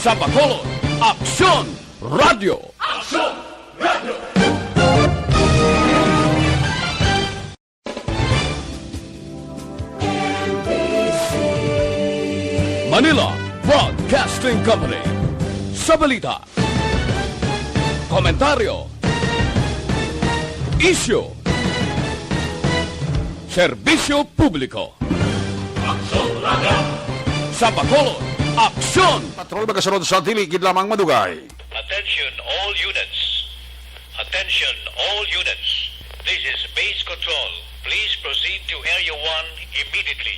Sa Bacolod, Aksyon Radio! Aksyon Radio! Manila Broadcasting Company. Sa balita, komentaryo, isyu, serbisyo publiko. Aksyon Radio! Sa Bacolod, Aksyon! Patrol magasunod sa tiligid lamang madugay. Attention all units. Attention all units. This is base control. Please proceed to Area 1 immediately.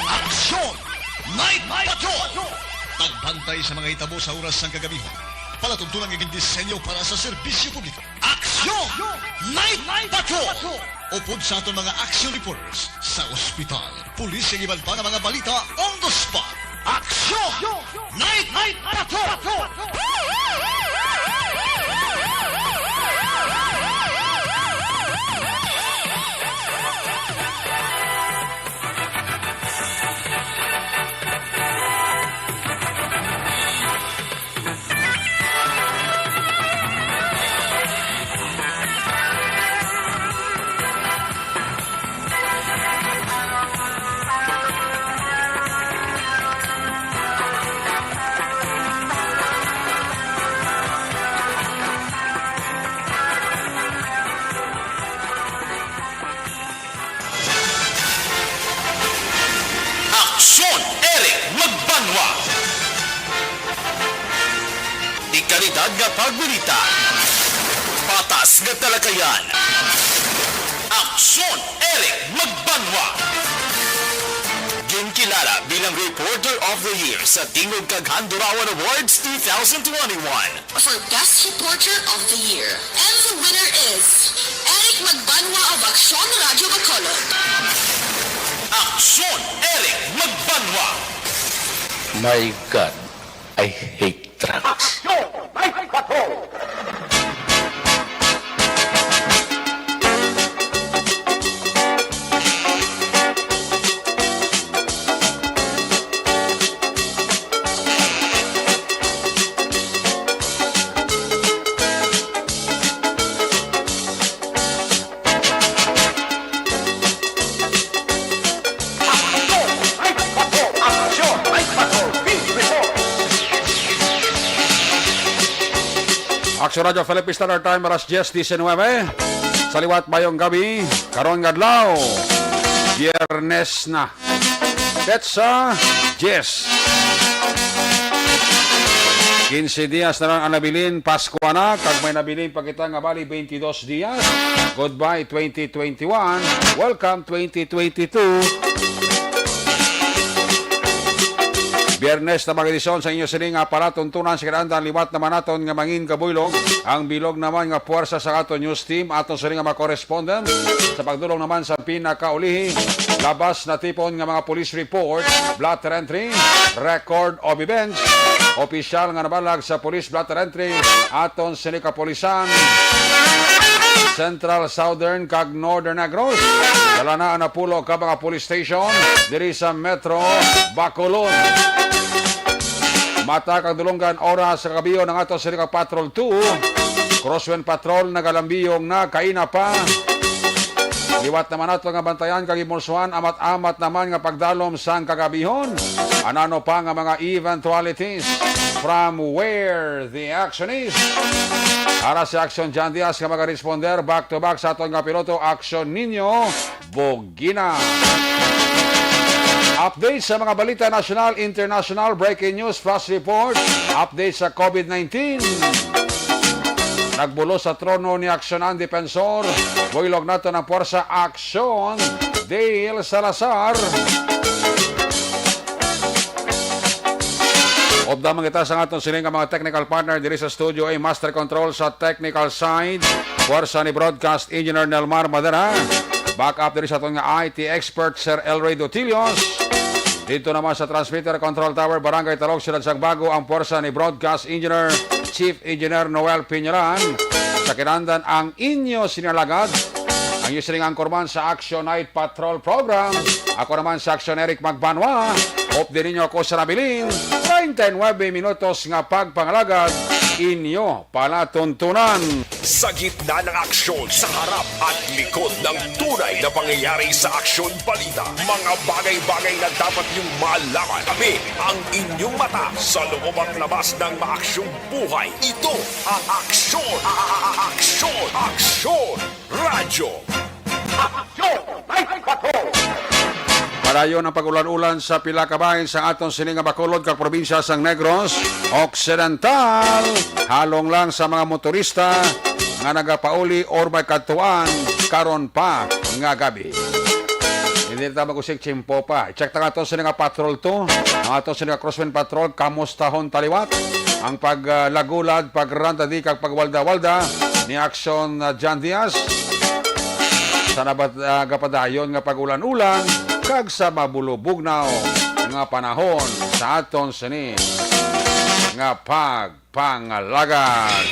Aksyon! Night Patrol! Tagbantay sa mga hitabo sa oras ng kagabihan. Palatuntunan ng disenyo para sa serbisyo publiko. Aksyon! Night Patrol! Upod sa aton mga action reporters sa ospital, pulis ang iban pa ng mga balita on the spot. Aksyon! Night Patrol! Aksyon! Eric Magbanwa! Di kalidad nga pagbalita. Patas nga talakayan. Aksyon! Eric Magbanwa! Ginkilala bilang Reporter of the Year sa Tingog kag Handurawan Awards 2021. For Best Reporter of the Year. And the winner is Eric Magbanwa of Aksyon Radio Bacolod. Aksyon! Eric Magbanwa! My God, I hate drugs. Aksyon Radio Philippine Standard Time, aras 10:19. Sa liwat bayong gabi, karon nga adlaw, Biyernes na. Petsa 10. 15 dias na lang ang nabilin, Pasko na, kag may nabilin pa kita nga bali 22 dias. Goodbye 2021, welcome 2022. Biyernes na mga edisyon sa inyo siling nga palatuntunan sa kinandan liwat naman naton nga mangin kabuylog. Ang bilog naman nga puwersa sa aton news team aton siling nga mga correspondent sa pagdulong naman sa pinakaulihi. Labas na tipon nga mga police report, blotter entry, record of events, opisyal nga nabalag sa police blotter entry aton siling kapolisan Central, Southern, kag Northern Negros. Dala na ang napulo ka mga police station diri sa Metro Bacolod. Mata kag dulonggan oras sa kabiyo ng ato sa Patrol 2. Crosswind Patrol nagalambiyong na kaina pa. Liwat naman ato nga bantayan kag imulsuan amat-amat naman nga pagdalom sang kagabihon. Anano pa nga mga eventualities from where the action is. Para sa Action John Diaz nga mag-responder back to back sa aton nga piloto Action Ninyo Bogina. Update sa mga balita national, international, breaking news, flash report, update sa COVID-19. Nagbulo sa trono ni Aksyonan Defensor, builog nato ng puwersa Aksyon Dale Salazar. Obdamang kita sa aton siling mga technical partner diri sa studio ay master control sa technical side, puwersa ni broadcast engineer Nelmar Madera. Back up diri sa aton nga IT expert Sir Elray Dotilios. Dito naman sa transmitter control tower Barangay Talog Ciudad Sagbago ang puwersa ni broadcast engineer Chief Engineer Noel Piñaran. Sa kinandan ang inyo sinalagad Ang usually anchorman sa Action Night Patrol Program. Ako naman sa Action Eric Magbanwa. Hope din ninyo ako sa nabilin. 39 minutos nga pagpangalagad. Inyo palatuntunan. Sa gitna ng aksyon, sa harap at likod ng tunay na pangyayari sa aksyon balita. Mga bagay-bagay na dapat niyong malaman. Kami ang inyong mata sa loob at labas ng maaksyong buhay. Ito ang aksyon! Aksyon! Aksyon! Radyo! Aksyon! Night Patrol! Padayon ang pagulan-ulan sa pila ka bahin sa aton sininga Bacolod kag probinsya sang Negros Occidental. Halong lang sa mga motorista nga nagapauli or may katuan karon pa nga gabi. Hindi na mag-usik chimpo pa. I-check na aton sininga Patrol 2. Ang aton sininga Crosswind Patrol kamustahon taliwat. Ang paglagulad, pagrantadi kag pagwalda-walda ni Action John Diaz. Sa nagapadayon nga pagulan-ulan kag sa mabulubugnaw nga panahon sa aton sini nga pagpangalagad.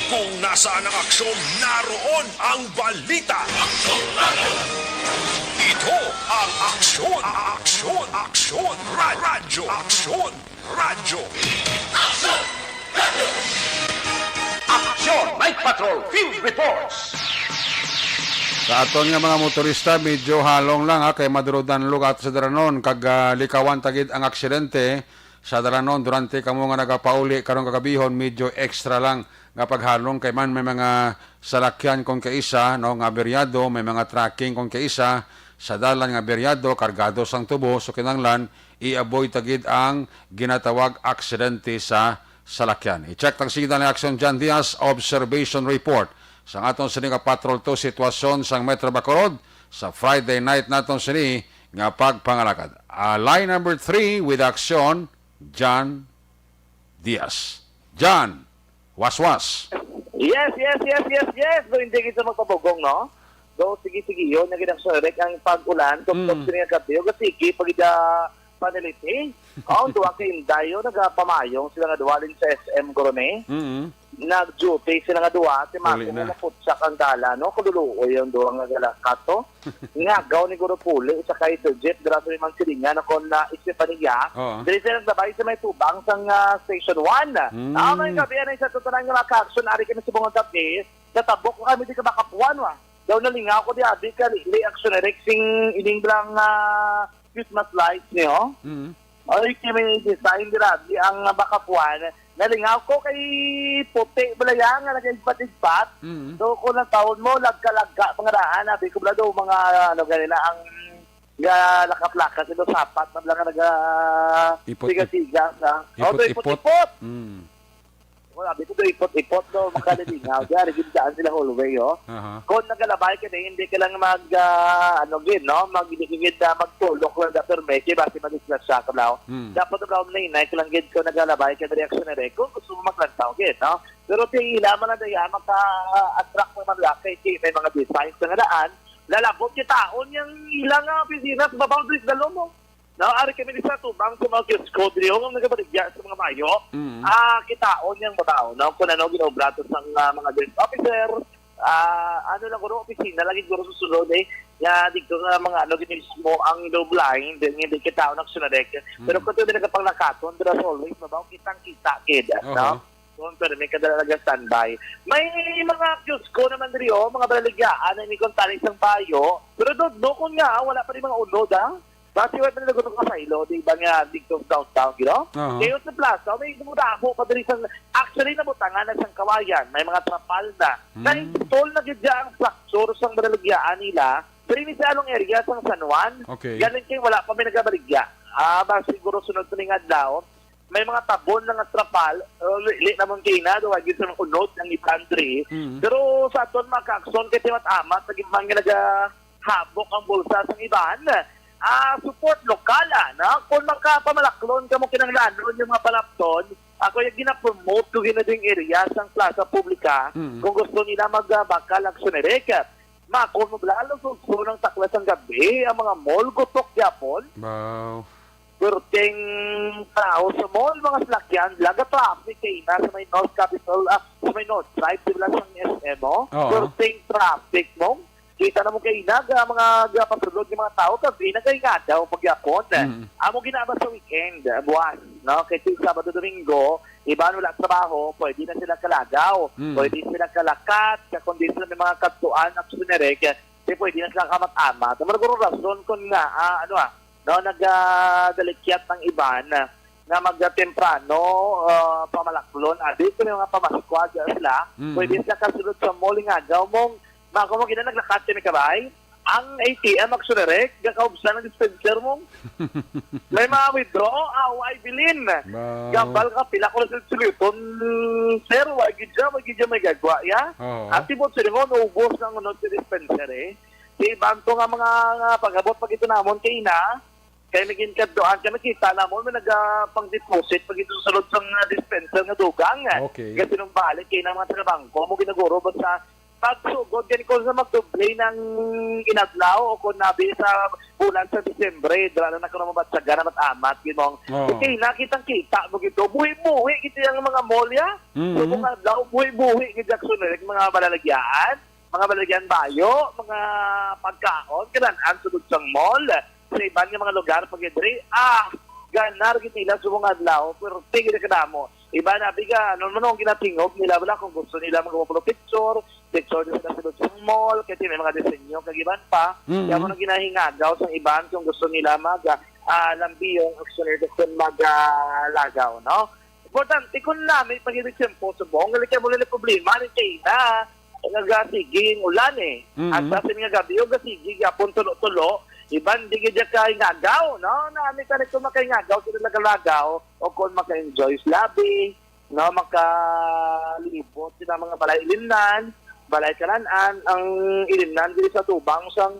Kung nasaan ang aksyon, naroon ang balita. Aksyon Radyo! Ito ang aksyon! Aksyon! Aksyon! Radyo! Aksyon! Radyo! Aksyon! Radyo! Aksyon! Night Patrol Field Reports! Sa aton nga mga motorista, medyo halong lang kay madurodan lugat sa daranon kag likawan tagid ang aksidente sa daranon durante kamo nga nagapauli karong kagabihon, medyo extra lang nga paghalong kay man may mga salakyan kung kaisa no nga beryado, may mga tracking kung kaisa sa dalan nga beryado kargado sang tubo, so kinahanglan i-avoid tagid ang ginatawag aksidente sa salakyan. I-check tang signal ni Action John Diaz observation report. Sa aton sini nga Patrol 2 sitwasyon sang Metro Bacolod sa Friday night naton sini nga pagpangalakad. Line number 3 with Action John Diaz. John, waswas. Yes. Do hindi kita magpabugong, no? Do sige yun, naginang sorek ang pag-ulan, tuktok sini nga kapiyo, kasi pag ida paniliti. Duwa kay Indayo, nagapamayong sila nga duwalin sa SM Gorone. Nag-duty sila nga duwa, timako mo maputsak ang dala, no? Kululuoy yung duwa nga galakato. Ngagaw ni Guro Puli, sa kay Jet, dira sa limang silinga, na kung naisip pa niya, dili sila nagbabay sa may tubang sa Station 1. May gabi yan sa tutunan nga maka-action, ari kami sa bunga gabi, natabok ko kami di ka makapuan, wa. Daw nalingaw ko di abi ka, li-action na sing ining lang Christmas lights niyo. Ay, kami design dira, di ang bakapuan, nalingaw ko kay puti balayang nga naging-patigpat. So kung ng taon mo, lagka-lagka pangaraan, nabi ko bala daw mga ano ganila ang lakaplaka sila sapat na lang siga-siga. Ipot-ipot. Sabi ko ipot-ipot daw, makalilingaw. Diyan, nagindaan sila hallway, Kung nagalabay ka na, hindi ka lang magtulok lang na permeke, basi mag-islas siya ka lang. Dapat daw na inay, kalang gid ko nagalabay ka na reaksyon na rin, kung gusto mo maglantaw, no? Pero tingila man na daya, maka-attract mo malaki, may mga designs na daan, lalabot yung taon yung ilang opisina sa baboundaries na mo. Ari kami sa tubang sa mga kiosco, ang nagabaligya sa mga mayo, kitaon yung matao, no? Kung ano ginobrato sa mga desk officer, opisina, lagi guro susunod dito na mga mismo ang low line, hindi kitaon ang sunadek. Pero kung ito din nagpaglakaton, there's always mabaw kitang-kita, no? Pero may kadalaga standby. May mga kiosco naman rin, mga baligyaan na may kontanin isang payo, pero doon kung nga, wala pa rin mga unod, Basi wala na nagutong kasaylo, di ba nga dito downtown, Ngayon sa plaza, may dumudabo pa rin actually nabutangan na isang kawayan, may mga trapal na. Na-install na gidya ang fracture sa balagyaan nila, pero ini sa anong area sa San Juan. Galing kayo, wala pa may nagabaligya. Basi siguro sunod na nga daw, may mga tabon ng trapal, lit naman kayo na, doon agad sa mga unod ng ipantry. Pero sa aton mga kakson, kasi matamat, naging mga nagahabok ang bulsa sa iban, support lokal, kung makapamalaklon ka mo kinanglanon yung mga palapton, ako yung gina-promote ko ginading area sa plaza publika, kung gusto nila magbakal aksyonerek. Kung mablalo suso ng taklas ang gabi, ang mga mall, gutok yapon. Wow. Perting tao sa mall, mga slakyan, laga traffic kayo na sa may North Capital, sa may North Drive, sila sa SM mo. Perting traffic mo. kita na mo kay Inaga, mga pasulod ng mga tao, kasi nagay nga daw pagyapon. Amo ginaba sa weekend, buwan, no? Kasi Sabado, Domingo, iba wala trabaho, pwede na sila kalagaw, pwede sila kalakat, kundi sila may mga katuan, aksunerek, kasi pwede na sila kamat-amat. Maraguro rason kung nga, no, nagdalikyat ng iban, na magtemprano, pamalaklon, dito may mga pamaskwad sila, pwede sila kasunod sa moling agaw mong, mga kumagina naglakat kami kabay, ang ATM magsunerek, gakaubsan ng dispenser mo. May mga withdraw, ay bilin. Gambal ka, pila ko na suluton, sir, wag gidya may gagwa, ya? At tibot sila mo, naubos ng unod sa dispenser, Di banto nga mga pag-abot pag ito namon kay ina, kaya naging kadoan, kaya nakita namon, may nagpang-deposit pag ito sa loob ng dispenser nga dugang. Okay. Kasi nung balik, kaya ng mga taga-bangko, mo ginaguro ba sa pagsugod, ganit ko sa magdublay ng inadlaw o kung nabi sa bulan sa Disyembre, dala na ko na mabatsaga na mat-amat, ginong. Okay, nakitang-kita mo gito, buhi-buhi, gito yung mga molya, so kung adlaw, buhi-buhi, gito yung mga balalagyan bayo, mga pagkaon, kailangan sunod sa mall, sa iban ng mga lugar, pag-idri, ganar gitila sa mga adlaw, pero tingin ka na mo. Iba na, biga, ano ginatingog nila, wala kung gusto nila magawa picture din sila sa mall, kasi may mga disenyo, kagiban pa, kaya mo nang ginahingagaw sa iban kung gusto nila lambiyong auxiliary kung maglagaw, no? Importante, kung namin pag-ibig siyempo sa buong, kaya mo nila problema, rin kayo na, nagasiging ulan At sa nga gabi, yung gasiging, yapon tulo-tulo, iban, di ka kahingagaw, no? Namin ka nito makahingagaw, sila nagalagaw, o kung maka-enjoy labi, no? Makalibot sila mga balay ilimnan, balay kalanan, ang ilimnan dito sa tubang sang,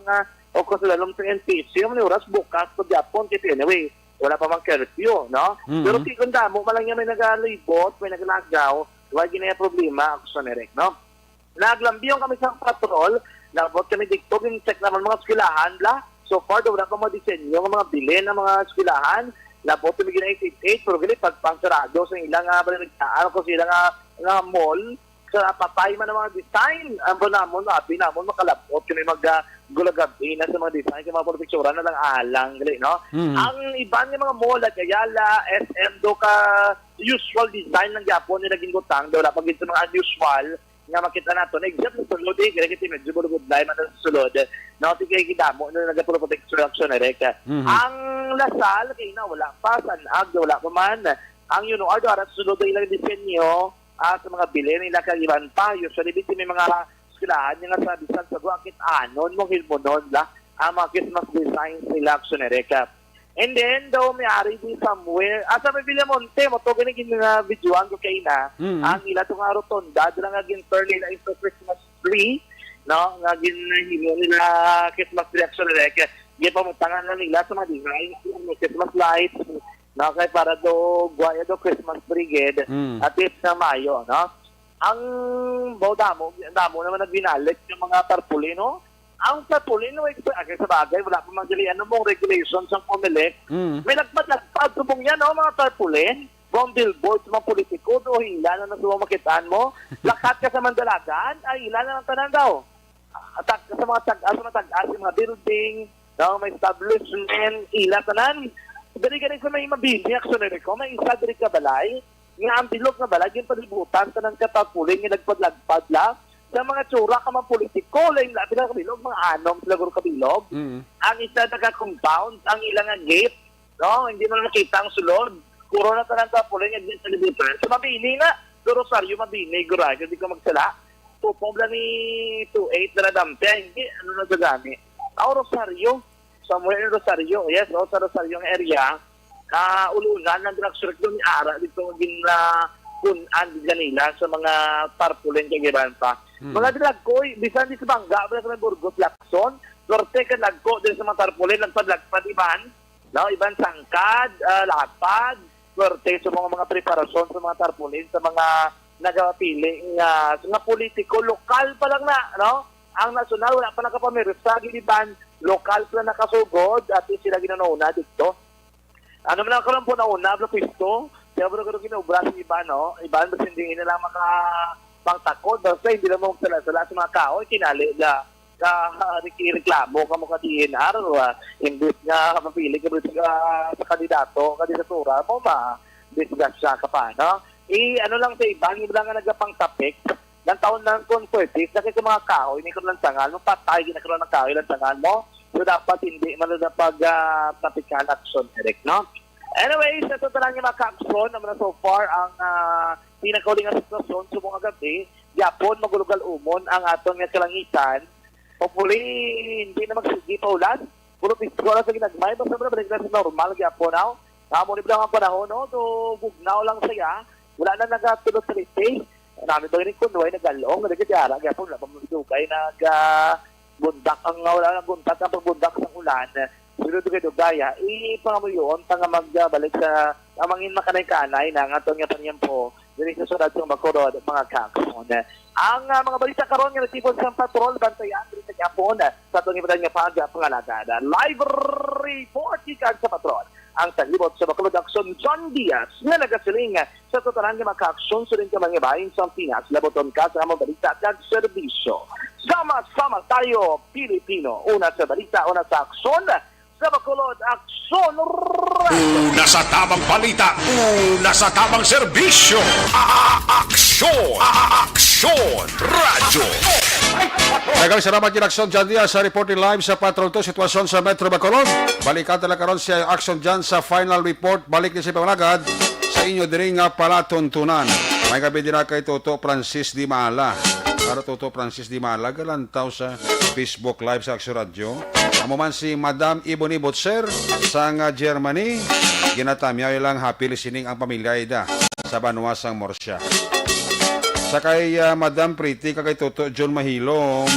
o kung sila lang sa NPC, yung oras bukas, pagyapon, kasi anyway, wala pa mang curfew, no? Pero kung damo, malang may nagalibot, may nagalagaw, wala ginaya problema, ako sa nerek, no? Naglambiyong kami sa patrol, nabot kami dito, check naman mga eskwelahan la. So far, wala pa mga disenyo, mga bilin ng mga eskwelahan. Labot kami gina 88, pero gini pagpangsarado sa ilang baligtaan ko sila nga mall, sa patay man ng mga design. Ang namon, makalabot kami mag-gulagabi na sa mga design, kaya mga picture na lang alang, gali, no? Ang iban ng mga mall at Ayala, SM, do ka usual design ng Japon nila ginggutang, wala pag ito mga unusual, nga makita nato na except sa sulod kaya kasi medyo bulugod lahi man sa sulod na tigay kita mo na nagapuro protection reka ang Lasal kay na wala pa sanag wala pa man ang Ardo aras sulod ilang disenyo sa mga bilin nila kagiban pa usually may mga eskwelahan nga sa bisan sa guakit anon mo hilmonon la ang mga Christmas designs nila action reka. And then, daw may-ari din somewhere. Sa may Villamonte, mo to ganyan videoan ko kay na. Ang ila itong rotonda, doon nga gin-turn nila into Christmas tree. No? Nga gin-hilo nila Christmas tree action like. Yan pamutangan na nila sa mga design. Christmas lights. No? Kaya para do guaya do Christmas brigade. At it's na Mayo. No? Ang damo naman nagbinalik yung mga tarpulino. Ang tarpaulin, sa bagay, wala pa magdalian ng mga regulations ang pumilik. May nagpad subong yan, mga tarpaulin, buong billboard sa mga politiko, o hila na nasumakitaan mo. Lakat ka sa Mandalagan, ay hila na ng tanan daw. Atak ka sa mga tag-as, mga building, may establishment, hila tanan. Dali-galing sa may mabini, aksonary ko, may isa dali ka balay, nga ang bilog na balay, yung palibutan, tanan ka tarpaulin, yung nagpadlagpad lang. Sa mga tsura ka mga politiko, lang pinakabilog, mga anom sila guro kabilog. Ang isa naka-compound, ang ilang gate, no? Hindi mo nakita ang sulod. Puro na talang tapulan yung sa libutan. So mabini na, do Rosario mabini, guro, hindi ko magsala. Tupobla ni 28 na nadampi, hindi, na gagami. Rosario, somewhere in Rosario, yes, sa Rosario area, ulunan ng drug circuit doon ni Ara, dito maging kunan nila sa mga tarpaulin kagiban pa. Mga dilagkoy, bisan di sa Bangga, wala sa may Burgos, Lacson, Norte ka lagko din sa mga tarpaulin, lagpad iban, no? Iban sangkad, lapad, Norte sa mga preparasyon sa mga tarpaulin, sa mga nagapili nga politiko, lokal pa lang na, no? Ang nasyonal, wala pa nakapamirsa, iban, lokal pa lang nakasugod, at sila ginanauna dito. Ano man ang karoon po nauna, Blapisto, kaya ba nagkaroon ginaubra sa iba, no? Iban, basta hindi nila pangtakod, basta hindi naman magsala-sala sa mga kao, kinali na. reklamo ka mo ka DNR, imbis nga mapili ka sa kandidatura mo disgrasya ka pa, no? Ano lang sa iba, hindi lang nga nagapang tapik, ng taon ng convertis, kasi sa mga kahoy, hindi ko lang tangal, nung patay, ginakaroon ng kahoy lang tangal mo, so dapat hindi man na pag-tapikan action, Eric, no? Anyways, ito lang yung mga ka-action, naman so far, ang pinakauling ang sitwasyon, sa mga gabi, yapon, magulugal umon, ang atong nga kalangitan, hopefully, hindi na magsigi pa ulan, puro pisko lang sa ginagmay, basta balik na sa normal, yapon now, namunib lang ang panahon, no? So, gugnaw lang saya, wala na nagatulot sa liste, namin doon rin kunway, nagalong, nagkakara, yapon, wala pa magdugay, bundak ang wala nang buntak ang pagbundak ng ulan, sunod kayo dugaya, ipangamuyon, tanga magbalik sa amangin makanay-kanay na nga itong yung po, dili sa sunod yung makurod, mga kakson. Ang mga balita karon nga natipon sa patrol, bantayan, dili sa Japon, sa itong ibadan nga pangalaga. Live report ikan sa patrol. Ang talibot sa Bacolod Action, John Diaz, nga nagasiling sa totalan nga maka-action, so rin ka mga bahin sa Pinas, laboton ka sa mga balita at serbisyo. Sama-sama tayo, Pilipino. Una sa balita, una sa aksyon, sa Bacolod Action Una sa tamang balita, una sa tamang serbisyo. Aksyon! Aksyon! Radyo! Dagang salamat yung Action dyan diya sa reporting live sa Patrol 2, sitwasyon sa Metro Bacolod. Balikan talaga karon si Action dyan sa final report. Balik din si Pamanagad sa inyo din nga palatuntunan. May gabi din na kay Toto Francis Di Mala. Para Toto Francis Di Mala, galantaw sa Facebook live sa Action Radio. Amo man si Madam Iboni Botser sa nga Germany. Ginatamyaw lang happy listening ang pamilya ida sa Banuasang Morsya. Sa kay Madam Pretty, kay Toto John Mahilom,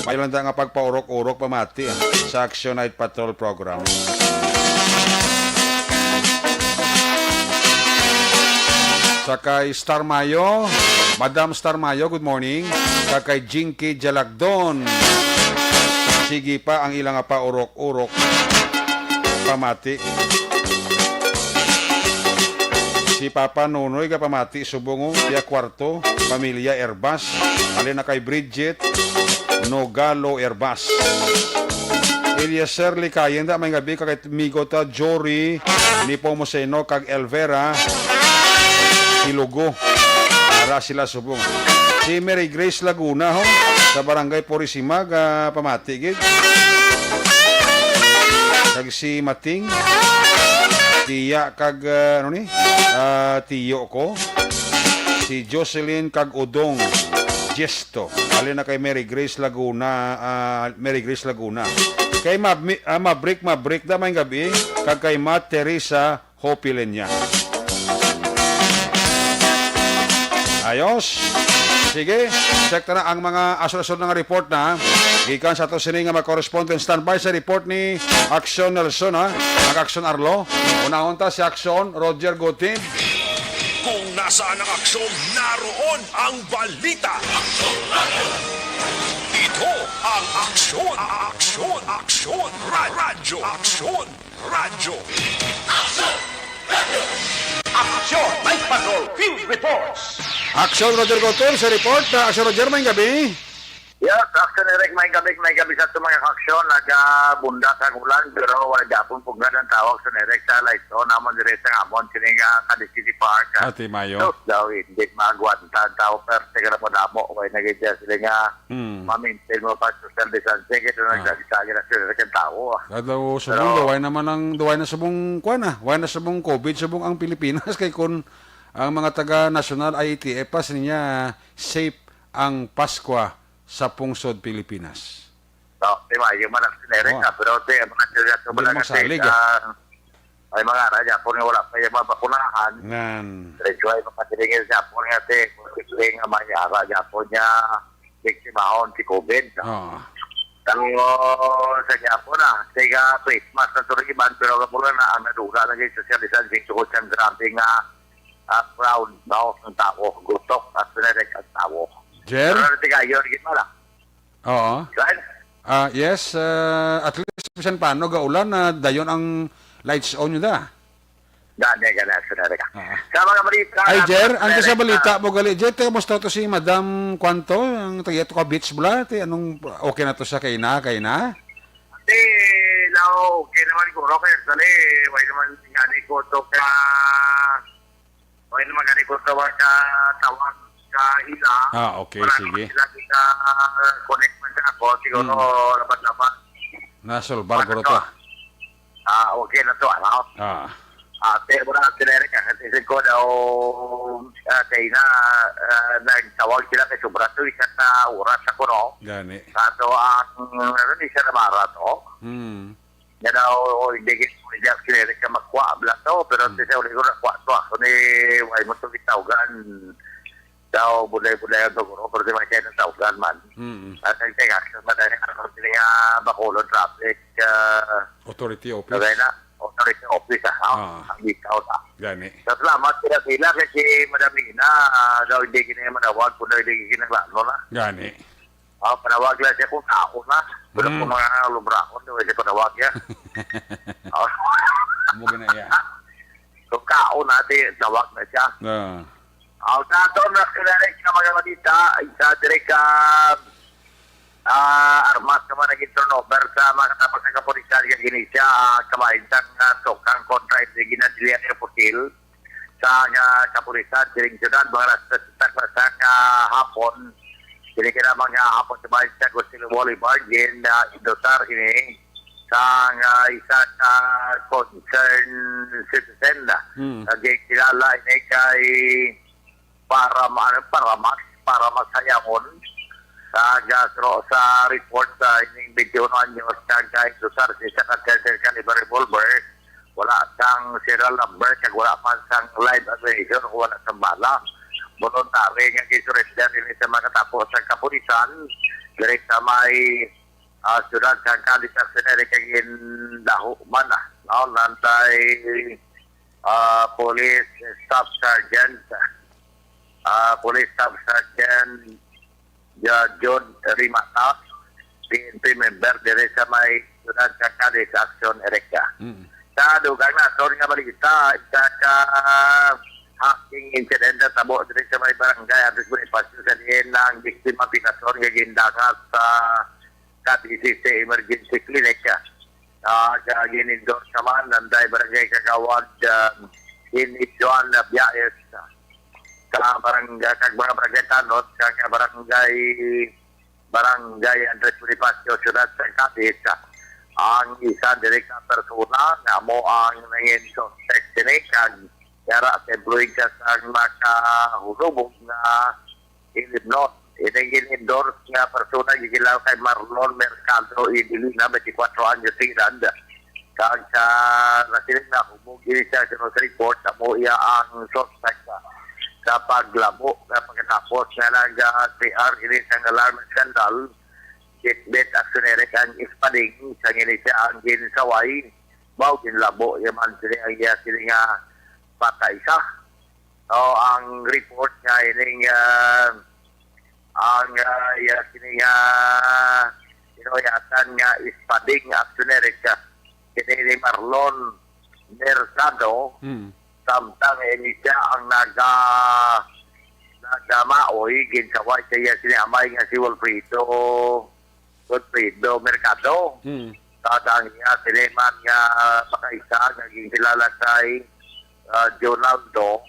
may landa nga pagpaurok-urok pamati sa Action Night Patrol Program. Sa kay Star Mayo, Madam Star Mayo, good morning. Sa kay Jinky Jalagdon, sige pa ang ilang pa urok-urok pamati. Si Papa Nonoy ka pamati subungo Pia Kwarto, Pamilya Erbas, alin na kay Bridget Nogalo Erbas. Eliezer Likayenda, may gabi kay Migota Jory ni Pomoseno kag Elvera Hilugo. Para sila subong. Si Mary Grace Laguna ho sa Barangay Purisima pamati gid. Kag si Mating Tiya kag tiyo ko. Si Jocelyn kag Udong Gesto. Alin na kay Mary Grace Laguna. Kay Mabrik da may gabi kag kay Matt Teresa Hopilenya. Ayos. Sige, check na ang mga asunod ng report na. Gikan sa to sini nga mag-correspondent standby sa report ni Action Nelson ha. Mag-Action Arlo. Unahon ta si Action Roger Gutib. Kung nasaan ang aksyon, naroon ang balita. Ito ang aksyon. Aksyon. Aksyon. Radyo. Aksyon. Radyo. Action Night Patrol Field Reports. Action Roger Gutib sa report. Action Roger, may gabi. Yes, Action Eric, may gabi sa mga aksyon, nagbunda sa ulan, pero wala japon pugna ng tawag sa Eric sa Lysol, naman direct sa amon, sining City Park. Ati Mayo. So, daw, hindi magwanta ang tao, pero sige na po namo, okay, nagigya sila nga, mamintain mo pa social distancing, ito nagsasagi na sila ng tao. Kadaw subong, duway na subong kuan Duway na subong COVID, subong ang Pilipinas, kay kun ang mga taga-national IETF pas niya safe ang Paskwa sa pungsod Pilipinas. So, di ba, yung mga sinerek na, pero mga sinerek na Hindi magsalig ay mga raja, po nga wala pa yung mabakunahan. Nan. Diretso ay makatilingin sa po nga, kung nga mga raja po niya, biktimahon si COVID. Tango sa Japon na, siga Christmas na turiban, pero kapula na, ang nadura na yung social distancing, sukot siyang grabe nga crowd, ng tao, gutok, at sinerek ang tao. Jer? Pero tigayon, gitmala. Oo. Right? Yes, at least paano gaulan na dayon ang lights on nyo da. Dane ka na sa Erika. Ah. Sa mga balita... Ay, Jer, ang ang sa balita mo gali. Jer, kamusta to si Madam Kwanto? Ang tagiyato ka beach bla? Anong okay na to sa kay na? Hindi, lao, okay naman ko, Rocker. Dali, why naman gani ko to ka... Why naman gani ko to ka tawag ka ila. Okay, Wala sige. naman sila ka connect man sa ako. Siguro, labat-labat. Nasolbar ko to. Okay na to, ano? Ate, muna si Erika, kasi ko daw kay na nagtawag sila kay Sobrato, isa na oras ako, no? Gani. Kaso ang, ni siya na mara to. Nga daw, hindi si Erika magkuha, bla to, pero siya ulit ko nakuha to. Ako ni, why mo ito kitawgan, daw, bulay-bulay ang duguro, pero di man siya ng tawgan man. At nag-take action, madali ako sila Bacolod Traffic, Authority office. Lagay na, authority office, ang ikaw na. Gani. So, salamat sila kasi Madam Ina, daw hindi kinamanawag kung daw hindi kinaglano na. Gani. Panawag lang siya kung tao na. Pero kung mga lumrakon, daw siya panawag niya. Mo gina ya. So, kao natin, tawag na siya. Tato na kinarek na mga manita, isa direk armas naman naging turnover sa mga katapos sa kapulisan kaya ginisya kamaintang tokang kontra ito ginadilian ng putil sa kapulisan siring syudad mga rastasang hapon kini mga hapon sa bahay sa Gustilo Bolivar gin indosar ini sa isa concern citizen naging kilala ini kay para masayamon sa report sa ining 21 anyos kagay susar si Secretary Caliber Revolver wala sang serial number kag wala man sang live admission wala sang bala voluntary nga gisurrender ini sa mga katapos sa kapulisan direct sa may syudad sa Calitas kagin daho man nantay police staff sergeant John Rimata, PNP member dire sa may Syudad sa Cadiz Action Erika. Sa dugang na, sorry nga balita, isa ka hacking incident na tabo dire sa may barangay Andres Bonifacio sa diin ng biktima pinasor nga gindangat sa Cadiz Emergency Clinic. Ginindor naman, nanday barangay Kagawad, Joan Biaes, kag mga barangay Tanot, kag barangay Andres Bonifacio, Syudad sa Cadiz, ang isa direkta persona na mo ang nangin suspect din kag yara sa employee ka sa makahulubog na inibnot. Inang-endorse nga persona gigilaw kay Marlon Mercado Idilina, 24 anyos edad. Kag sa nasiling na humog siya sa report na mo iya ang suspect sa paglabo na pagkatapos na nag-PR ini sa alarm scandal kitbet aksyonerik ang ispading sa ngini siya ang ginsaway bao ginlabo yaman sila ang iya sila nga patay sa so ang report nga ining ang iya sila nga inoyatan nga ispading aksyonerik kini ni Marlon Mercado samtang siya ang nagamaoy ginsaway sa iya sinamay nga si Wilfredo Mercado. Tatang niya sineman nga makaisa naging kilala kay Jonaldo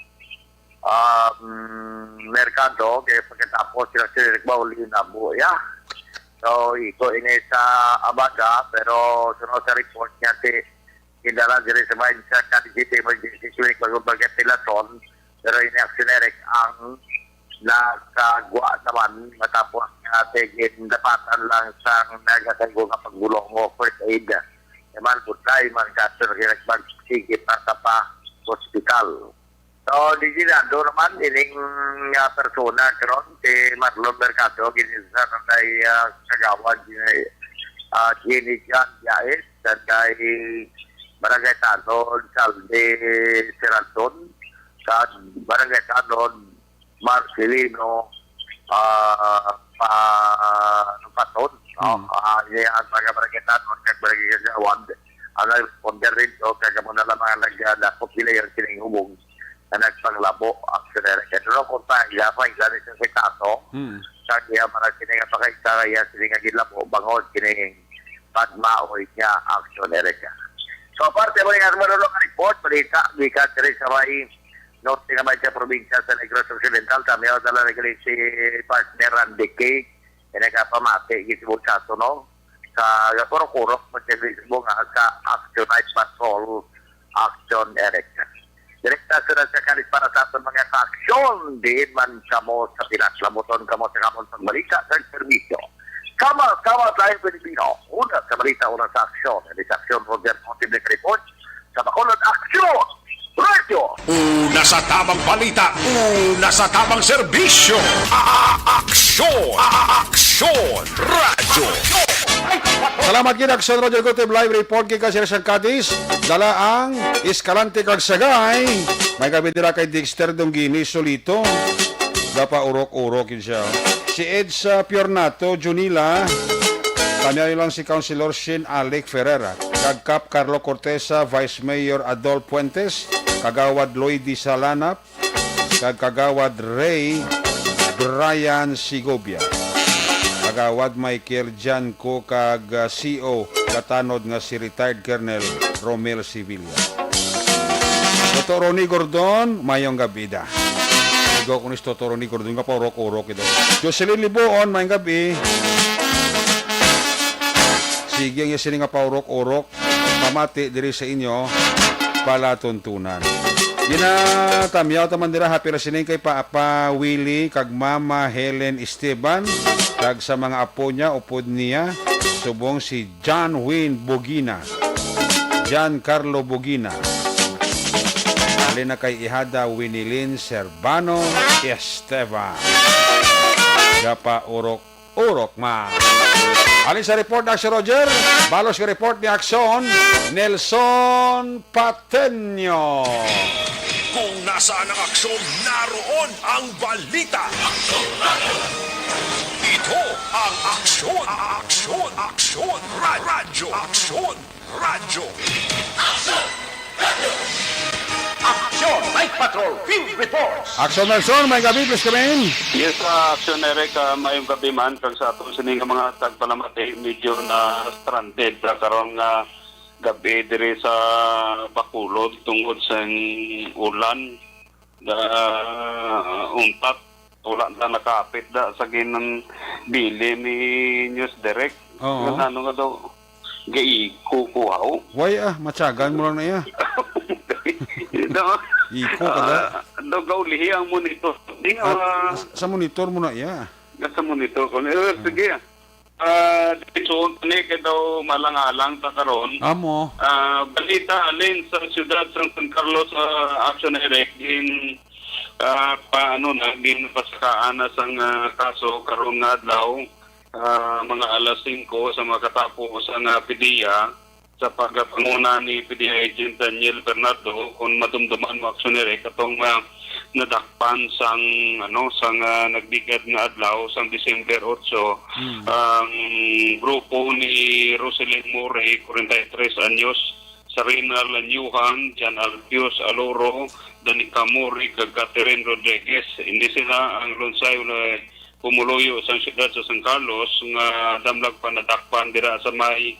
Mercado kaya pagkatapos sila uli na buya. So ito ini sa Abaga pero sunod sa report niya indala dire sa bayan sa Cadiz Emergency Clinic bagay Pilaton pero ini-actioneric ang nakagwa naman matapos nga tigin dapatan lang sa nagatago nga paggulong mo first aid naman putay man kaso nagsigit na sa pa hospital. So diginado naman ining persona karon si Marlon Mercado ginisa kay kagawad Jenny Jan Yaes dan kay Barangay Tanon, Salde Serandon, sa Barangay Tanon, Marcelino, Paton, ang mga Barangay Tanon, kag Barangay Gawad, ang responder rin o kagamo na lang mga nagdakot nila yung kinihubong na nagpanglabo ang sinere. Kaya kung tayo, yapay, gano'n siya sa kaso, kaya mga kininga pa kayo sa kaya sininga gilabo, bangod kining pagmaoy niya action ereka. So, parte mo yung marulong report, balita, gikat rin sa may norte naman sa probinsya sa Negros Occidental, kami ang dala nagaling si partner Randy K. Nagapamati, gisibong kaso, no? Sa Kuro-Kuro, magsigisibong sa Action Night Patrol, Action Ereka. Direkta sunod sa kalis para sa ating mga ka-aksyon, di man kamo sa pinaslamuton, kamo sa kamon sa balita sa servisyo. Kama tayo Pilipino, una sa balita, una sa aksyon. Hindi sa aksyon, Roger Motive Report, sa Bacolod Aksyon, Radio! Una sa tamang balita, una sa tamang serbisyo. Aksyon! Aksyon! Radyo! Salamat kina Aksyon Roger Gotem live report kay Sir Cadiz. Dala ang Escalante kag Sagay. May kabidira kay Dexter Donggini Solito. Dapa urok-urok yun siya. Si Edsa Piornato Junila. Kami lang si Councilor Shin Alec Ferreira. Kag Cap Carlo Cortesa, Vice Mayor Adolf Puentes. Kagawad Lloyd Di Salanap. Kag Kagawad Ray Brian Sigobia. Kagawad Michael Janko kag CO katanod nga si retired Colonel Romel Sevilla. Dr. Ronnie Gordon, mayong gabida. Igo kunis Dr. Ronnie Gordon, nga pa urok-urok ito. Jocelyn Libuon, mayong gabi. Sige nga sila nga pa urok-urok. Pamati diri sa inyo, palatuntunan. Ginatamyaw taman dira happy ra sining kay Papa Willie kag Mama Helen Esteban kag sa mga apo niya upod niya subong si John Wayne Bogina, John Carlo Bogina. Ali na kay ihada Winilin Servano Esteban. Gapa urok ma. Alin sa report na si Roger, balos ka report ni Akson, Nelson Patenio. Kung nasaan ang aksyon, naroon ang balita. Ito ang aksyon, aksyon, aksyon, radyo, aksyon, radyo. Action Night Patrol Field Reports. Akson Nelson, may gabi, please come in. Yes, Action Eric, mayong gabi man, kag sa ato sining mga tagpalamati, medyo na stranded, karon nga gabi diri sa Bacolod tungod sa ulan na untat, wala na nakapit da sa ginang bili ni News Direct. Oo. Ano nga daw, kukuhaw. Why matyagan mo lang na iya. Iko ka da. Daw gaulihi ang monitor. Sa monitor mo na iya. Sa monitor ko. Sige. Dito, ni daw malang-alang ta karon. Amo. Balita alin sa siyudad ng San Carlos Action Eric in din pasakaan na sang kaso karon nga adlaw mga alas 5 sa makatapos ang PDEA sa pagpanguna ni PDEA Agent Daniel Bernardo kung madumduman mo Action Eric katong nadakpan sang nagbigad nga adlaw sang December 8 ang grupo ni Roselyn Murray 43 anyos, Sarina Lanyuhan, Jan Alpios Aloro, Danica Murray kag Catherine Rodriguez. Hindi sila ang lunsay na pumuloyo sa siyudad sa San Carlos nga damlag panadakpan dira sa may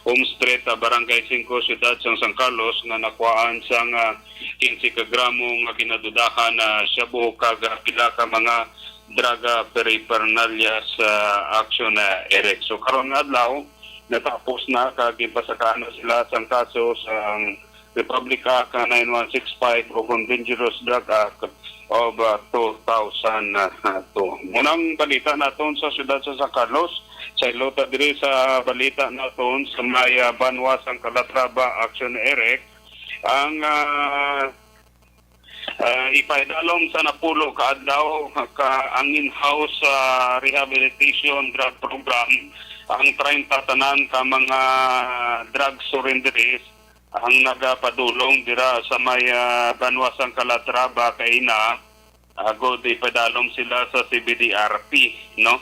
Home Street, Barangay 5, siyudad sa San Carlos nga nakuhaan sang 15 kagramo nga ginadudahan na shabu kag pila ka mga draga paraphernalia sa Action Eric. So karon nga adlaw natapos na kag ipasakaan na sila sa kaso sa Republic Act 9165 o Dangerous Drug Act of 2002. Munang balita naton sa siyudad sa San Carlos, sa ilota diri sa balita naton sa may Banwa sang Calatrava Action Eric ang ipaidalom sa napulo kaadlaw ang in-house rehabilitation drug program ang 30 tanan ka mga drug surrenderies ang nagapadulong dira sa may Banwa sang Calatrava kay na agod ipadalom sila sa CBDRP, no?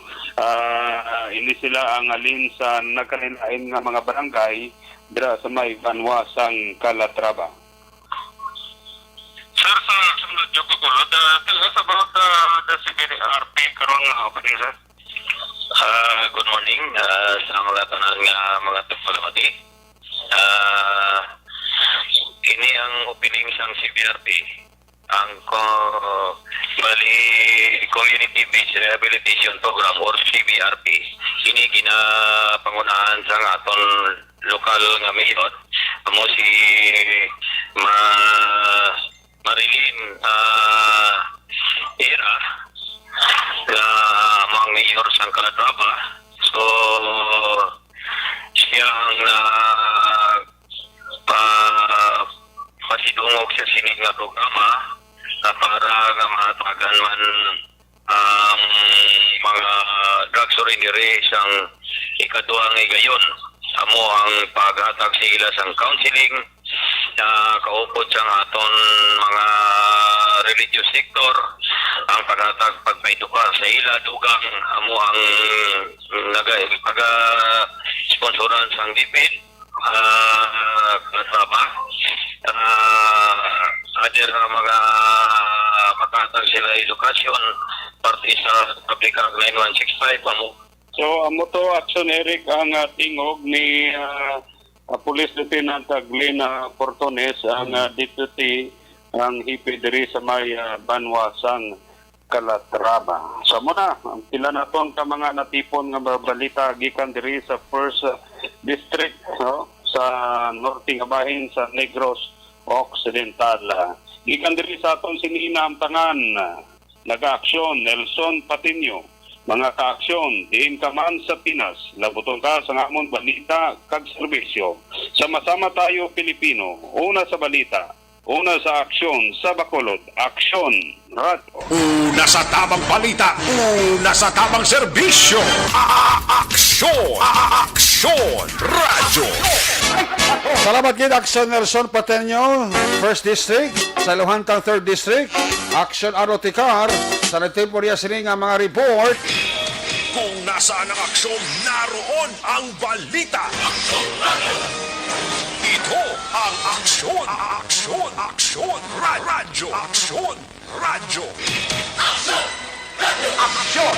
Ini sila ang alin sa nagkanilain nga mga barangay dira sa may Banwa sang Calatrava. Sir, sa sunod yung kukulod, tell us about the CBRP karon nga opening, sir. Good morning sa mga tanan nga mga tagpalamati. Ini ang opening sang CBRP, ang Community Based Rehabilitation Program or CBRP. Ini ginapangunahan sa aton lokal nga mayor, amo si Marilyn Ira, mga mayor sang Calatrava. So siya ang pasidungog sa sining nga programa para nga mahatagan man ang mga drugs ordinary sang ikaduha nga gayon. Amo ang paghatag sa ila sang counseling, kaupod sa aton mga religious sector, ang paghatag pagpaituka sa ila dugang. Amo ang nag-sponsoran sang DPID Calatrava. Adir na mga makatag sila edukasyon parte sa Public Act 9165. So amo to Action Eric ang tingog ni Police Lieutenant Glenn Portones, ang deputy ang hipi diri sa may Banwa sang Calatrava. So muna ang pila naton ka mga natipon nga balita gikan diri sa First District, no, sa norte nga bahin sa Negros Occidental. Gikan diri sa aton sininamtangan nag-aksyon Nelson Patiño. Mga kaaksyon, diin ka man sa Pinas, labuton ka sa amon balita kag serbisyo. Sama-sama tayo Pilipino, una sa balita, una sa aksyon sa Bacolod, Aksyon Radio. Una sa tamang balita, una sa tamang serbisyo. Aksyon! Aksyon! Radyo! Salamat gid Action Nelson Pateño, First District, sa Luhantang 3rd District, Action Aroticar, sa nagtemporya sini nga mga report. Kung nasaan ang aksyon, naroon ang balita. Ito ang Aksyon! Aksyon! Aksyon! Radyo! Aksyon! Radyo! Action!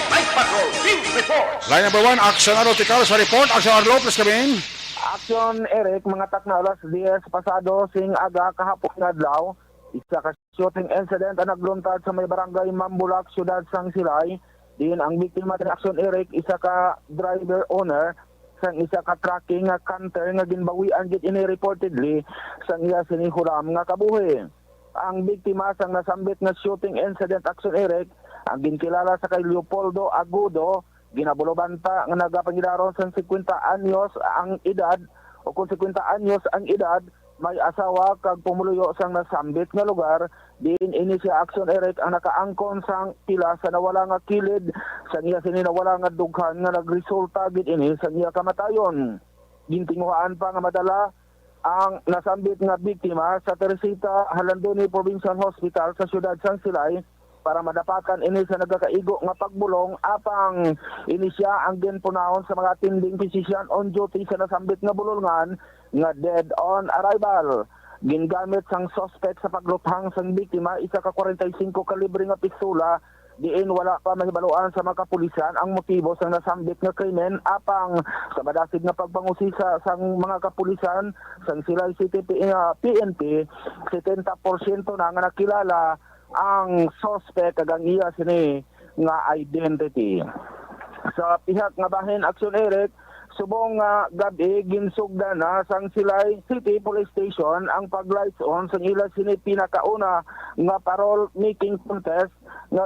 Night Patrol Field Reports! Line number 1, Action Aroticar sa report. Action Arlo, please come in. Action Eric, mga takna alas 10 pasado sing aga kahapon nga adlaw, isa ka shooting incident ang nagluntad sa may barangay Mambulak, Syudad sang Silay. Din ang biktima ng Action Eric, isa ka driver owner sang isa ka tracking nga canter nga ginbawian gid ini reportedly sang iya sinihuram nga kabuhi. Ang biktima sang nasambit nga shooting incident Action Eric, ang ginkilala sa kay Leopoldo Agudo, ginabulobanta nga nagapangidaron sa 50 anyos ang edad o kung 50 anyos ang edad, may asawa kag pumuluyo sang nasambit nga lugar. Din ini siya Action Eric ang nakaangkon sang pila sa nawala nga kilid sa iya sini nawala nga dughan nga nagresulta gid ini sa iya kamatayon. Gintinguhaan pa nga madala ang nasambit nga biktima sa Teresita Halandoni Provincial Hospital sa Syudad sang Silay para madapatan ini sa nagakaigo nga pagbulong. Apang ini siya ang ginpunahon sa mga tinding physician on duty sa nasambit nga bulungan nga dead on arrival. Gingamit sang suspect sa pagluthang sang biktima isa ka 45 kalibre nga pistola. Diin wala pa mahibaluan sa mga kapulisan ang motibo sa nasambit nga krimen. Apang sa badasig nga pagpangusisa sang mga kapulisan sang Silay City PNP, 70% na nga nakilala ang suspect kag ang iya sini nga identity. Sa pihak nga bahin Action Eric, subong nga gabi ginsugda na sang Silay City Police Station ang pag-lights on sang ila sini pinakauna nga parole making contest nga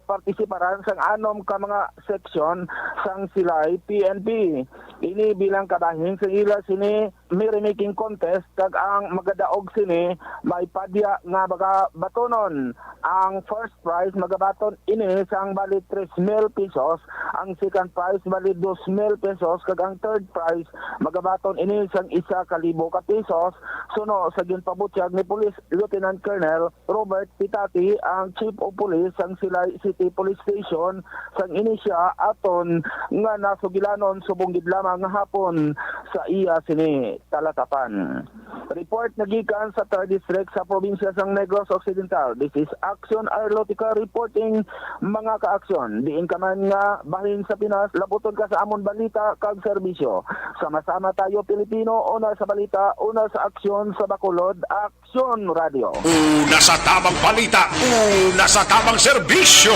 partisiparan sang anom ka mga section sang Silay PNP. Ini bilang kabahin sa ila sini merrymaking contest kag ang magadaog sini may padya nga baga batonon. Ang first prize magabaton ini sang balit 3,000 pesos, ang second prize balit 2,000 pesos kag ang third prize magabaton ini sang 1,000 ka pesos. Suno sa ginpabutyag ni Police Lieutenant Colonel Robert Pitati, ang Chief of Police sang Silay City City Police Station sang inisya aton nga nasugilanon subong gid lamang nga hapon sa iya sini talatapan. Report nagikan sa 3rd District sa probinsya sang Negros Occidental. This is Action Arlotica reporting mga ka-aksyon. Diin ka man nga bahin sa Pinas, labuton ka sa amon balita kag serbisyo. Sama-sama tayo Pilipino, una sa balita, una sa aksyon sa Bacolod, Aksyon Radio. Una sa tamang balita, una sa tamang serbisyo.